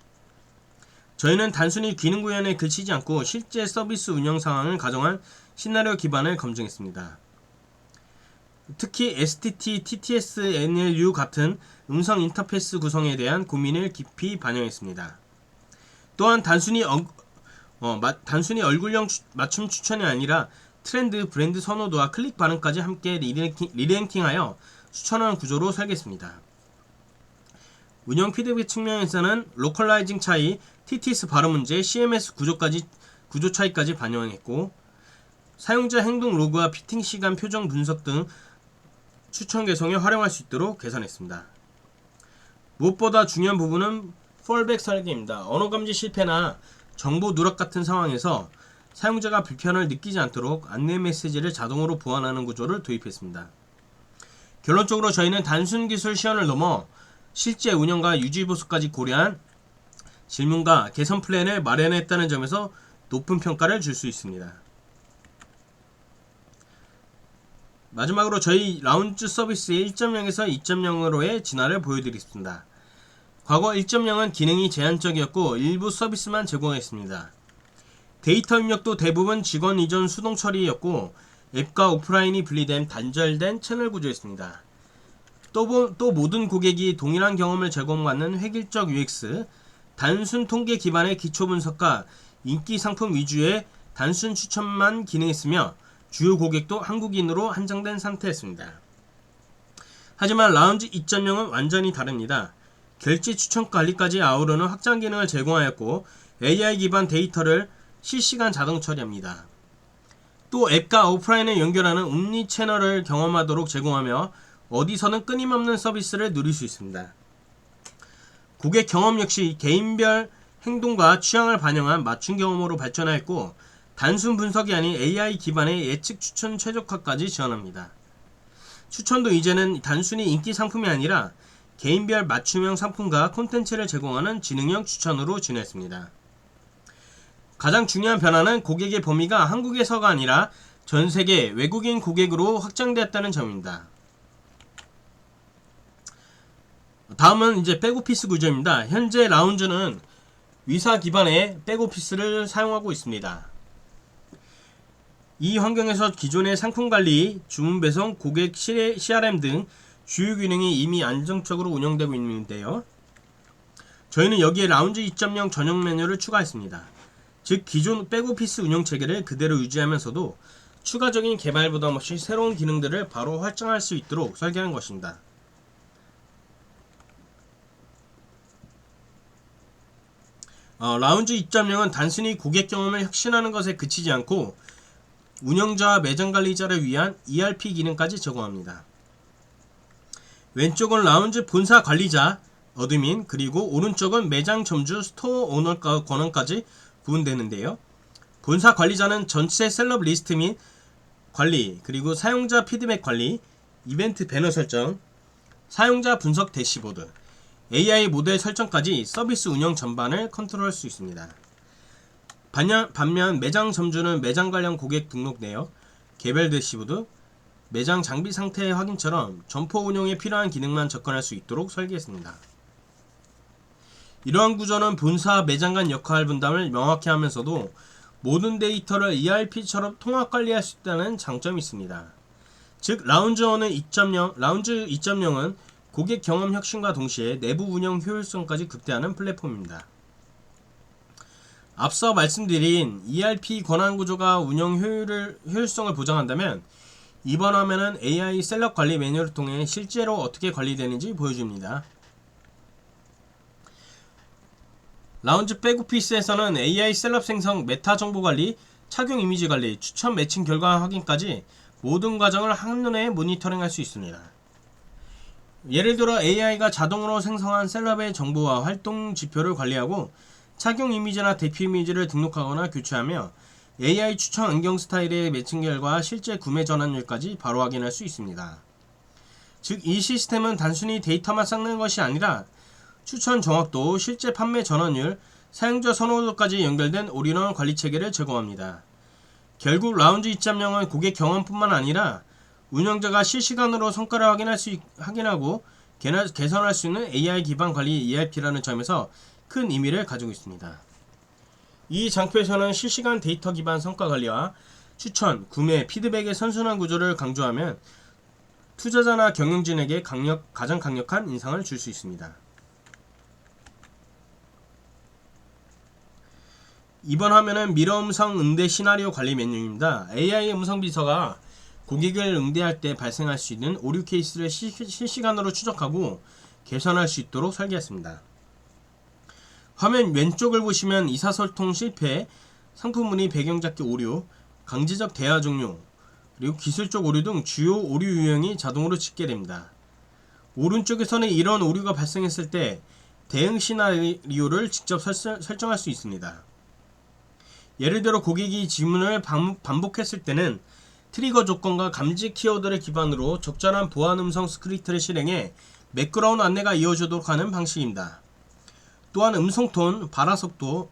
저희는 단순히 기능 구현에 그치지 않고 실제 서비스 운영 상황을 가정한 시나리오 기반을 검증했습니다. 특히 STT, TTS, NLU 같은 음성 인터페이스 구성에 대한 고민을 깊이 반영했습니다. 또한 단순히 얼굴형 맞춤 추천이 아니라 트렌드, 브랜드 선호도와 클릭 반응까지 함께 리랭킹하여 추천하는 구조로 설계했습니다. 운영 피드백 측면에서는 로컬라이징 차이, TTS 발음 문제, CMS 구조 차이까지 반영했고 사용자 행동 로그와 피팅 시간 표정 분석 등 추천 개성에 활용할 수 있도록 개선했습니다. 무엇보다 중요한 부분은 폴백 설계입니다. 언어 감지 실패나 정보 누락 같은 상황에서 사용자가 불편을 느끼지 않도록 안내 메시지를 자동으로 보완하는 구조를 도입했습니다. 결론적으로 저희는 단순 기술 시연을 넘어 실제 운영과 유지 보수까지 고려한 질문과 개선 플랜을 마련했다는 점에서 높은 평가를 줄 수 있습니다. 마지막으로 저희 라운지 서비스의 1.0에서 2.0으로의 진화를 보여드리겠습니다. 과거 1.0은 기능이 제한적이었고 일부 서비스만 제공했습니다. 데이터 입력도 대부분 직원 이전 수동 처리였고 앱과 오프라인이 분리된 단절된 채널 구조였습니다. 또 모든 고객이 동일한 경험을 제공받는 획일적 UX, 단순 통계 기반의 기초 분석과 인기 상품 위주의 단순 추천만 기능했으며 주요 고객도 한국인으로 한정된 상태였습니다. 하지만 라운지 2.0은 완전히 다릅니다. 결제 추천 관리까지 아우르는 확장 기능을 제공하였고 AI 기반 데이터를 실시간 자동 처리합니다. 또 앱과 오프라인을 연결하는 옴니 채널을 경험하도록 제공하며 어디서든 끊임없는 서비스를 누릴 수 있습니다. 고객 경험 역시 개인별 행동과 취향을 반영한 맞춤 경험으로 발전하였고 단순 분석이 아닌 AI 기반의 예측 추천 최적화까지 지원합니다. 추천도 이제는 단순히 인기 상품이 아니라 개인별 맞춤형 상품과 콘텐츠를 제공하는 지능형 추천으로 진화했습니다. 가장 중요한 변화는 고객의 범위가 한국에서가 아니라 전 세계 외국인 고객으로 확장되었다는 점입니다. 다음은 이제 백오피스 구조입니다. 현재 라운지는 위사 기반의 백오피스를 사용하고 있습니다. 이 환경에서 기존의 상품 관리, 주문 배송, 고객 CRM 등 주요 기능이 이미 안정적으로 운영되고 있는데요. 저희는 여기에 라운지 2.0 전용 메뉴를 추가했습니다. 즉 기존 백오피스 운영 체계를 그대로 유지하면서도 추가적인 개발 부담 없이 새로운 기능들을 바로 활성화할 수 있도록 설계한 것입니다. 라운지 2.0은 단순히 고객 경험을 혁신하는 것에 그치지 않고 운영자와 매장 관리자를 위한 ERP 기능까지 제공합니다. 왼쪽은 라운지 본사 관리자, 어드민, 그리고 오른쪽은 매장 점주 스토어 오너 권한까지 구분되는데요. 본사 관리자는 전체 셀럽 리스트 및 관리, 그리고 사용자 피드백 관리, 이벤트 배너 설정, 사용자 분석 대시보드, AI 모델 설정까지 서비스 운영 전반을 컨트롤할 수 있습니다. 반면 매장 점주는 매장 관련 고객 등록 내역, 개별 대시보드, 매장 장비 상태 확인처럼 점포 운용에 필요한 기능만 접근할 수 있도록 설계했습니다. 이러한 구조는 본사 매장 간 역할 분담을 명확히 하면서도 모든 데이터를 ERP처럼 통합 관리할 수 있다는 장점이 있습니다. 즉 라운지 2.0은 고객 경험 혁신과 동시에 내부 운영 효율성까지 극대화하는 플랫폼입니다. 앞서 말씀드린 ERP 권한 구조가 운영 효율성을 보장한다면 이번 화면은 AI 셀럽 관리 메뉴를 통해 실제로 어떻게 관리되는지 보여줍니다. 라운지 백오피스에서는 AI 셀럽 생성, 메타 정보 관리, 착용 이미지 관리, 추천 매칭 결과 확인까지 모든 과정을 한눈에 모니터링할 수 있습니다. 예를 들어 AI가 자동으로 생성한 셀럽의 정보와 활동 지표를 관리하고 착용 이미지나 대피 이미지를 등록하거나 교체하며 AI 추천 안경 스타일의 매칭 결과 실제 구매 전환율까지 바로 확인할 수 있습니다. 즉 이 시스템은 단순히 데이터만 쌓는 것이 아니라 추천 정확도, 실제 판매 전환율, 사용자 선호도까지 연결된 올인원 관리 체계를 제공합니다. 결국 라운지 2.0은 고객 경험뿐만 아니라 운영자가 실시간으로 성과를 확인하고 개선할 수 있는 AI 기반 관리 ERP라는 점에서 큰 의미를 가지고 있습니다. 이 장표에서는 실시간 데이터 기반 성과 관리와 추천, 구매, 피드백의 선순환 구조를 강조하면 투자자나 경영진에게 가장 강력한 인상을 줄 수 있습니다. 이번 화면은 미러 음성 응대 시나리오 관리 메뉴입니다. AI 음성 비서가 고객을 응대할 때 발생할 수 있는 오류 케이스를 실시간으로 추적하고 개선할 수 있도록 설계했습니다. 화면 왼쪽을 보시면 이사소통 실패, 상품 문의 배경 잡기 오류, 강제적 대화 종료, 그리고 기술적 오류 등 주요 오류 유형이 자동으로 집계됩니다. 오른쪽에서는 이런 오류가 발생했을 때 대응 시나리오를 직접 설정할 수 있습니다. 예를 들어 고객이 질문을 반복했을 때는 트리거 조건과 감지 키워드를 기반으로 적절한 보안 음성 스크립트를 실행해 매끄러운 안내가 이어지도록 하는 방식입니다. 또한 음성톤, 발화 속도,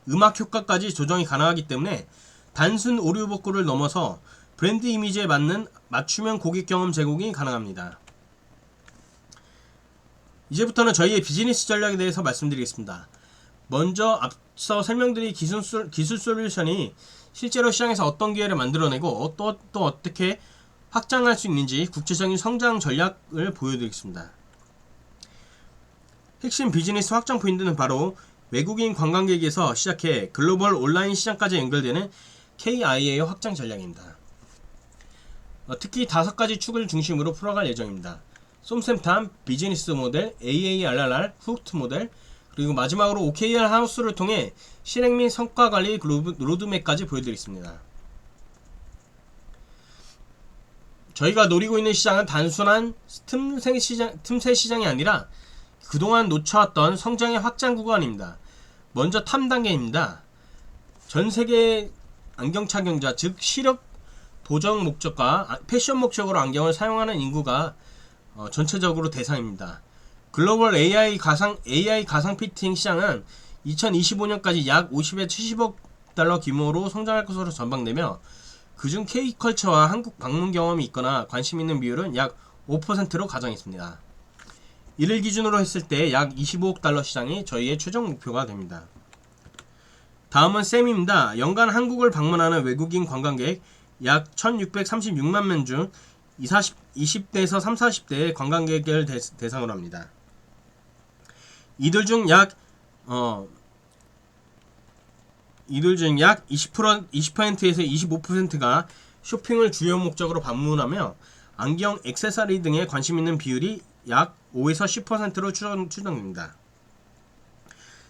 음악 효과까지 조정이 가능하기 때문에 단순 오류 복구를 넘어서 브랜드 이미지에 맞는 맞춤형 고객 경험 제공이 가능합니다. 이제부터는 저희의 비즈니스 전략에 대해서 말씀드리겠습니다. 먼저 앞서 설명드린 기술 솔루션이 실제로 시장에서 어떤 기회를 만들어내고 또 어떻게 확장할 수 있는지 구체적인 성장 전략을 보여드리겠습니다. 핵심 비즈니스 확장 포인트는 바로 외국인 관광객에서 시작해 글로벌 온라인 시장까지 연결되는 KIA 확장 전략입니다. 특히 5가지 축을 중심으로 풀어갈 예정입니다. 솜샘탐, 비즈니스 모델, AARRR, 후트 모델, 그리고 마지막으로 OKR 하우스를 통해 실행 및 성과 관리 로드맵까지 보여드리겠습니다. 저희가 노리고 있는 시장은 단순한 틈새 시장이 아니라 그동안 놓쳐왔던 성장의 확장 구간입니다. 먼저 탐 단계입니다. 전세계 안경 착용자, 즉 시력 보정 목적과 패션 목적으로 안경을 사용하는 인구가 전체적으로 대상입니다. 글로벌 AI 가상 피팅 시장은 2025년까지 약 50에 70억 달러 규모로 성장할 것으로 전망되며 그중 K컬처와 한국 방문 경험이 있거나 관심 있는 비율은 약 5%로 가정했습니다. 이를 기준으로 했을 때 약 25억 달러 시장이 저희의 최종 목표가 됩니다. 다음은 쌤입니다. 연간 한국을 방문하는 외국인 관광객 약 1636만 명 중 20대에서 30, 40대의 관광객을 대상으로 합니다. 이들 중 약 20%에서 25%가 쇼핑을 주요 목적으로 방문하며 안경, 액세서리 등에 관심 있는 비율이 약 5에서 10%로 추정됩니다.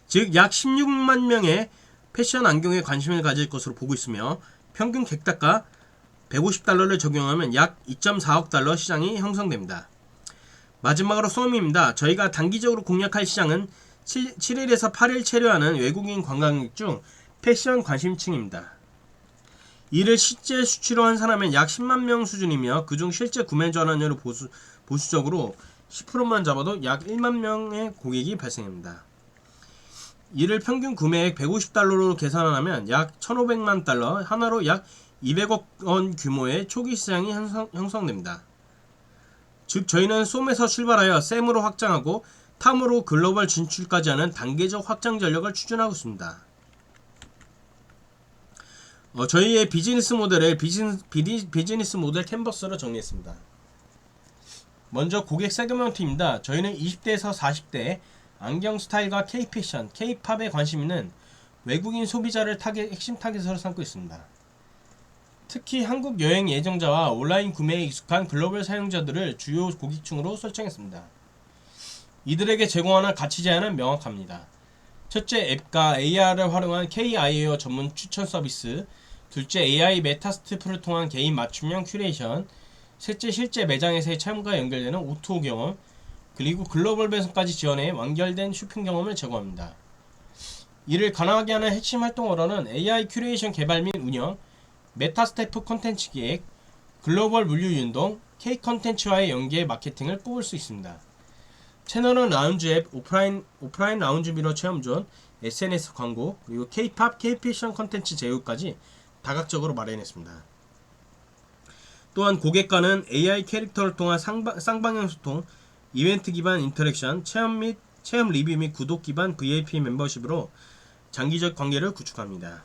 즉 약 16만 명의 패션 안경에 관심을 가질 것으로 보고 있으며 평균 객단가 150달러를 적용하면 약 2.4억 달러 시장이 형성됩니다. 마지막으로 소음입니다. 저희가 단기적으로 공략할 시장은 7일에서 8일 체류하는 외국인 관광객 중 패션 관심층입니다. 이를 실제 수치로 환산하면 약 10만 명 수준이며 그중 실제 구매 전환율을 보수적으로 10%만 잡아도 약 1만 명의 고객이 발생합니다. 이를 평균 구매액 150달러로 계산하면 약 1,500만 달러, 하나로 약 200억 원 규모의 초기 시장이 형성됩니다. 즉 저희는 솜에서 출발하여 샘으로 확장하고 탐으로 글로벌 진출까지 하는 단계적 확장 전략을 추진하고 있습니다. 저희의 비즈니스 모델을 비즈니스 모델 캔버스로 정리했습니다. 먼저 고객 세그먼트입니다. 저희는 20대에서 40대 안경 스타일과 K-패션, K-팝에 관심 있는 외국인 소비자를 핵심 타겟으로 삼고 있습니다. 특히 한국 여행 예정자와 온라인 구매에 익숙한 글로벌 사용자들을 주요 고객층으로 설정했습니다. 이들에게 제공하는 가치 제한은 명확합니다. 첫째, 앱과 AR을 활용한 K-아이웨어 전문 추천 서비스. 둘째, AI 메타스태프를 통한 개인 맞춤형 큐레이션. 셋째, 실제 매장에서의 체험과 연결되는 O2O 경험. 그리고 글로벌 배송까지 지원해 완결된 쇼핑 경험을 제공합니다. 이를 가능하게 하는 핵심 활동으로는 AI 큐레이션 개발 및 운영, 메타스태프 콘텐츠 기획, 글로벌 물류 유동, K 콘텐츠와의 연계 마케팅을 꼽을 수 있습니다. 채널은 라운지 앱, 오프라인 라운지 미러 체험존, SNS 광고, 그리고 K-팝, K-패션 콘텐츠 제휴까지 다각적으로 마련했습니다. 또한 고객과는 AI 캐릭터를 통한 쌍방향 소통, 이벤트 기반 인터랙션, 체험 리뷰 및 구독 기반 VIP 멤버십으로 장기적 관계를 구축합니다.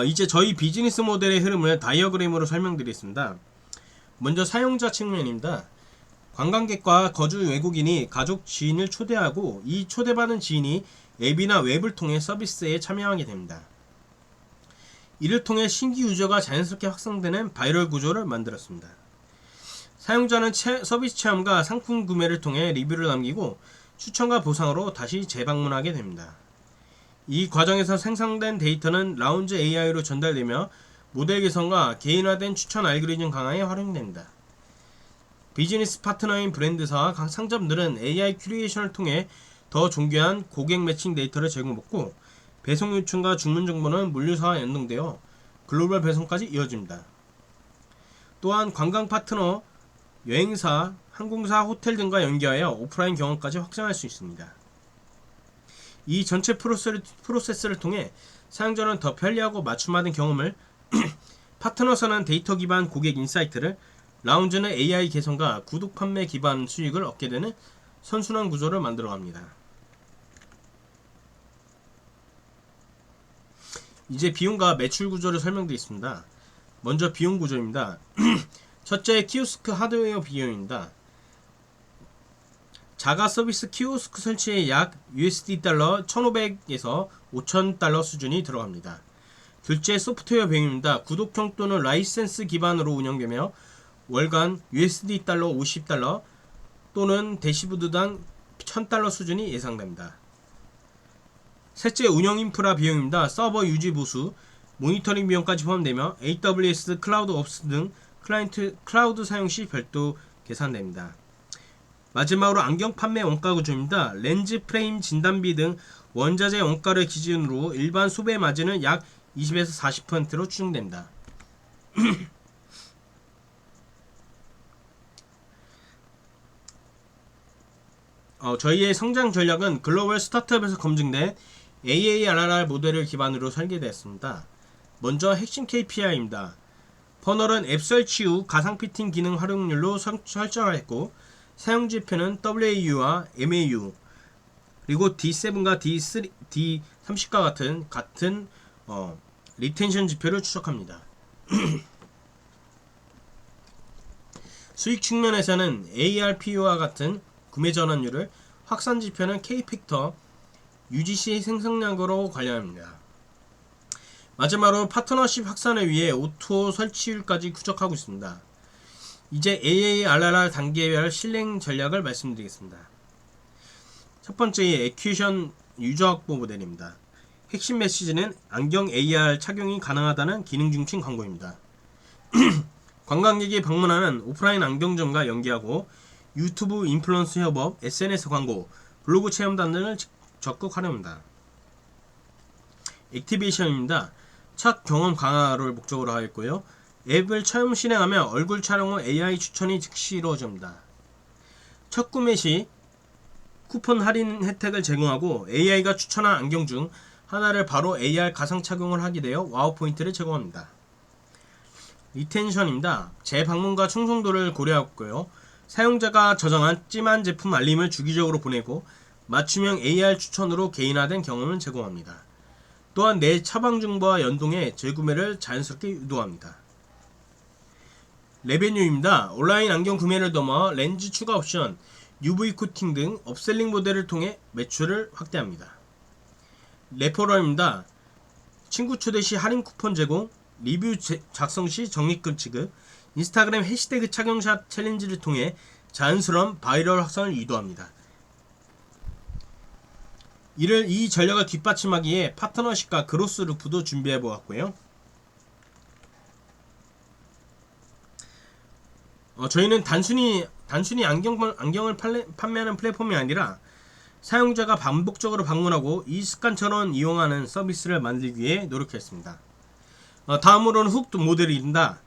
이제 저희 비즈니스 모델의 흐름을 다이어그램으로 설명드리겠습니다. 먼저 사용자 측면입니다. 관광객과 거주 외국인이 가족, 지인을 초대하고 이 초대받은 지인이 앱이나 웹을 통해 서비스에 참여하게 됩니다. 이를 통해 신규 유저가 자연스럽게 확산되는 바이럴 구조를 만들었습니다. 사용자는 서비스 체험과 상품 구매를 통해 리뷰를 남기고 추천과 보상으로 다시 재방문하게 됩니다. 이 과정에서 생성된 데이터는 라운지 AI로 전달되며 모델 개선과 개인화된 추천 알고리즘 강화에 활용됩니다. 비즈니스 파트너인 브랜드사와 각 상점들은 AI 큐레이션을 통해 더 정교한 고객 매칭 데이터를 제공받고 배송 요청과 주문 정보는 물류사와 연동되어 글로벌 배송까지 이어집니다. 또한 관광 파트너, 여행사, 항공사, 호텔 등과 연계하여 오프라인 경험까지 확장할 수 있습니다. 이 전체 프로세스를 통해 사용자는 더 편리하고 맞춤화된 경험을, 파트너사는 데이터 기반 고객 인사이트를, 라운지는 AI 개선과 구독 판매 기반 수익을 얻게 되는 선순환 구조를 만들어갑니다. 이제 비용과 매출 구조를 설명드리겠습니다. 먼저 비용 구조입니다. 첫째, 키오스크 하드웨어 비용입니다. 자가 서비스 키오스크 설치에 약 USD 달러 1,500에서 5,000달러 수준이 들어갑니다. 둘째, 소프트웨어 비용입니다. 구독형 또는 라이센스 기반으로 운영되며 월간 USD 달러 50달러 또는 대시보드당 1,000달러 수준이 예상됩니다. 셋째, 운영 인프라 비용입니다. 서버 유지 보수, 모니터링 비용까지 포함되며 AWS, 클라우드옵스 등 클라우드 사용 시 별도 계산됩니다. 마지막으로 안경 판매 원가 구조입니다. 렌즈 프레임 진단비 등 원자재 원가를 기준으로 일반 소배 마진은 약 20에서 40%로 추정됩니다. 저희의 성장 전략은 글로벌 스타트업에서 검증된 AARR 모델을 기반으로 설계되었습니다. 먼저 핵심 KPI입니다. 퍼널은 앱 설치 후 가상 피팅 기능 활용률로 설정을 했고, 사용 지표는 WAU와 MAU, 그리고 D7과 D30과 같은 리텐션 지표를 추적합니다. 수익 측면에서는 ARPU와 같은 구매 전환율을, 확산 지표는 K팩터, UGC 생성량으로 관련합니다. 마지막으로 파트너십 확산을 위해 오토 설치율까지 추적하고 있습니다. 이제 AARR 단계별 실행 전략을 말씀드리겠습니다. 첫 번째 에큐션 유저 확보 모델입니다. 핵심 메시지는 안경 AR 착용이 가능하다는 기능 중심 광고입니다. 관광객이 방문하는 오프라인 안경점과 연계하고 유튜브 인플루언서 협업, SNS 광고, 블로그 체험단 등을 적극 활용합니다. 액티베이션입니다. 첫 경험 강화를 목적으로 하였고요. 앱을 처음 실행하며 얼굴 촬영 후 AI 추천이 즉시 이루어집니다. 첫 구매 시 쿠폰 할인 혜택을 제공하고 AI가 추천한 안경 중 하나를 바로 AR 가상 착용을 하게 되어 와우 포인트를 제공합니다. 리텐션입니다. 재방문과 충성도를 고려하고요. 사용자가 저장한 찜한 제품 알림을 주기적으로 보내고 맞춤형 AR 추천으로 개인화된 경험을 제공합니다. 또한 내 처방 정보와 연동해 재구매를 자연스럽게 유도합니다. 레베뉴입니다. 온라인 안경 구매를 넘어 렌즈 추가 옵션, UV 코팅 등 업셀링 모델을 통해 매출을 확대합니다. 레퍼럴입니다. 친구 초대 시 할인 쿠폰 제공, 리뷰 작성 시 적립금 지급, 인스타그램 해시태그 착용샷 챌린지를 통해 자연스러운 바이럴 확산을 유도합니다. 이 전략을 뒷받침하기에 파트너십과 그로스 루프도 준비해 보았고요. 저희는 단순히 안경을 판매하는 플랫폼이 아니라 사용자가 반복적으로 방문하고 이 습관처럼 이용하는 서비스를 만들기 위해 노력했습니다. 다음으로는 훅 모델입니다.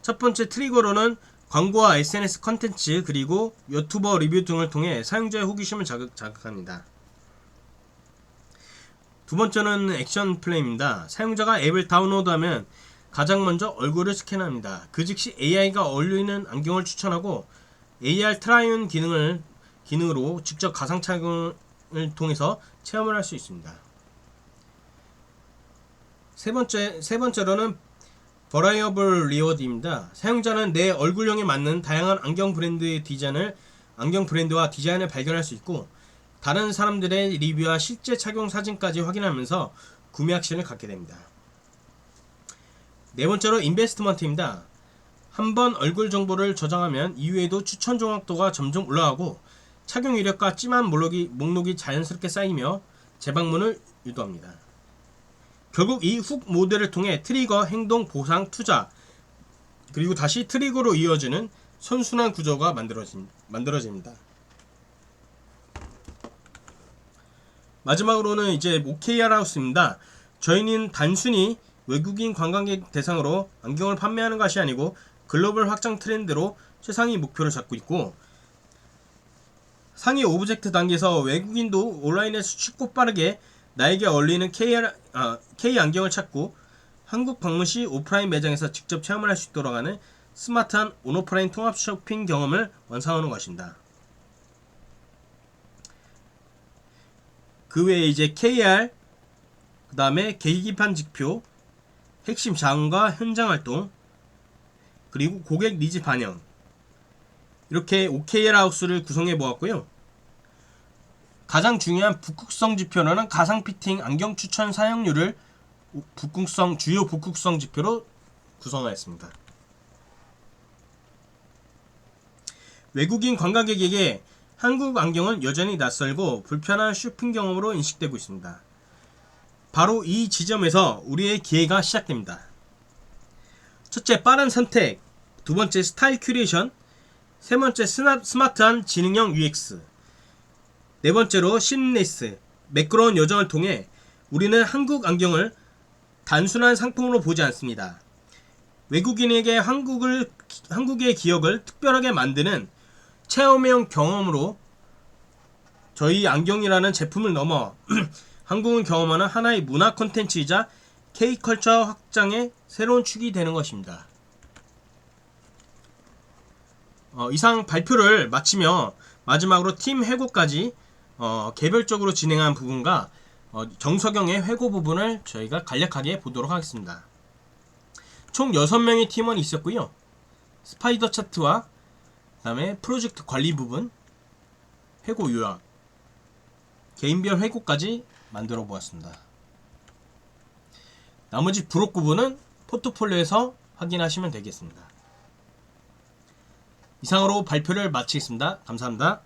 첫 번째 트리거로는 광고와 SNS 컨텐츠 그리고 유튜버 리뷰 등을 통해 사용자의 호기심을 자극합니다. 두 번째는 액션 플레이입니다. 사용자가 앱을 다운로드하면 가장 먼저 얼굴을 스캔합니다. 그 즉시 AI가 어울리는 안경을 추천하고 AR 트라이온 기능으로 직접 가상 착용을 통해서 체험을 할 수 있습니다. 세 번째로는 버라이어블 리워드입니다. 사용자는 내 얼굴형에 맞는 다양한 안경 브랜드와 디자인을 발견할 수 있고 다른 사람들의 리뷰와 실제 착용 사진까지 확인하면서 구매 액션을 갖게 됩니다. 네 번째로 인베스트먼트입니다. 한번 얼굴 정보를 저장하면 이후에도 추천 정확도가 점점 올라가고 착용 이력과 찜한 목록이 자연스럽게 쌓이며 재방문을 유도합니다. 결국 이 훅 모델을 통해 트리거, 행동, 보상, 투자 그리고 다시 트리거로 이어지는 선순환 구조가 만들어집니다. 마지막으로는 이제 OKR 하우스입니다. 저희는 단순히 외국인 관광객 대상으로 안경을 판매하는 것이 아니고 글로벌 확장 트렌드로 최상위 목표를 잡고 있고 상위 오브젝트 단계에서 외국인도 온라인에서 쉽고 빠르게 나에게 어울리는 K 안경을 찾고 한국 방문 시 오프라인 매장에서 직접 체험을 할 수 있도록 하는 스마트한 온오프라인 통합 쇼핑 경험을 완성하는 것입니다. 그 외에 이제 KR, 그 다음에 계기판 지표, 핵심 자원과 현장 활동, 그리고 고객 니즈 반영 이렇게 OKR 하우스를 구성해 보았고요. 가장 중요한 북극성 지표로는 가상 피팅 안경 추천 사용률을 주요 북극성 지표로 구성하였습니다. 외국인 관광객에게 한국 안경은 여전히 낯설고 불편한 쇼핑 경험으로 인식되고 있습니다. 바로 이 지점에서 우리의 기회가 시작됩니다. 첫째, 빠른 선택. 두 번째, 스타일 큐레이션. 세 번째, 스마트한 지능형 UX. 네 번째로, 심리스. 매끄러운 여정을 통해 우리는 한국 안경을 단순한 상품으로 보지 않습니다. 외국인에게 한국의 기억을 특별하게 만드는 체험형 경험으로 저희 안경이라는 제품을 넘어 한국을 경험하는 하나의 문화 콘텐츠이자 K컬처 확장의 새로운 축이 되는 것입니다. 이상 발표를 마치며 마지막으로 팀 회고까지 개별적으로 진행한 부분과 정석영의 회고 부분을 저희가 간략하게 보도록 하겠습니다. 총 6명의 팀원이 있었고요. 스파이더 차트와 그 다음에 프로젝트 관리 부분, 회고 요약, 개인별 회고까지 만들어 보았습니다. 나머지 부록 부분은 포트폴리오에서 확인하시면 되겠습니다. 이상으로 발표를 마치겠습니다. 감사합니다.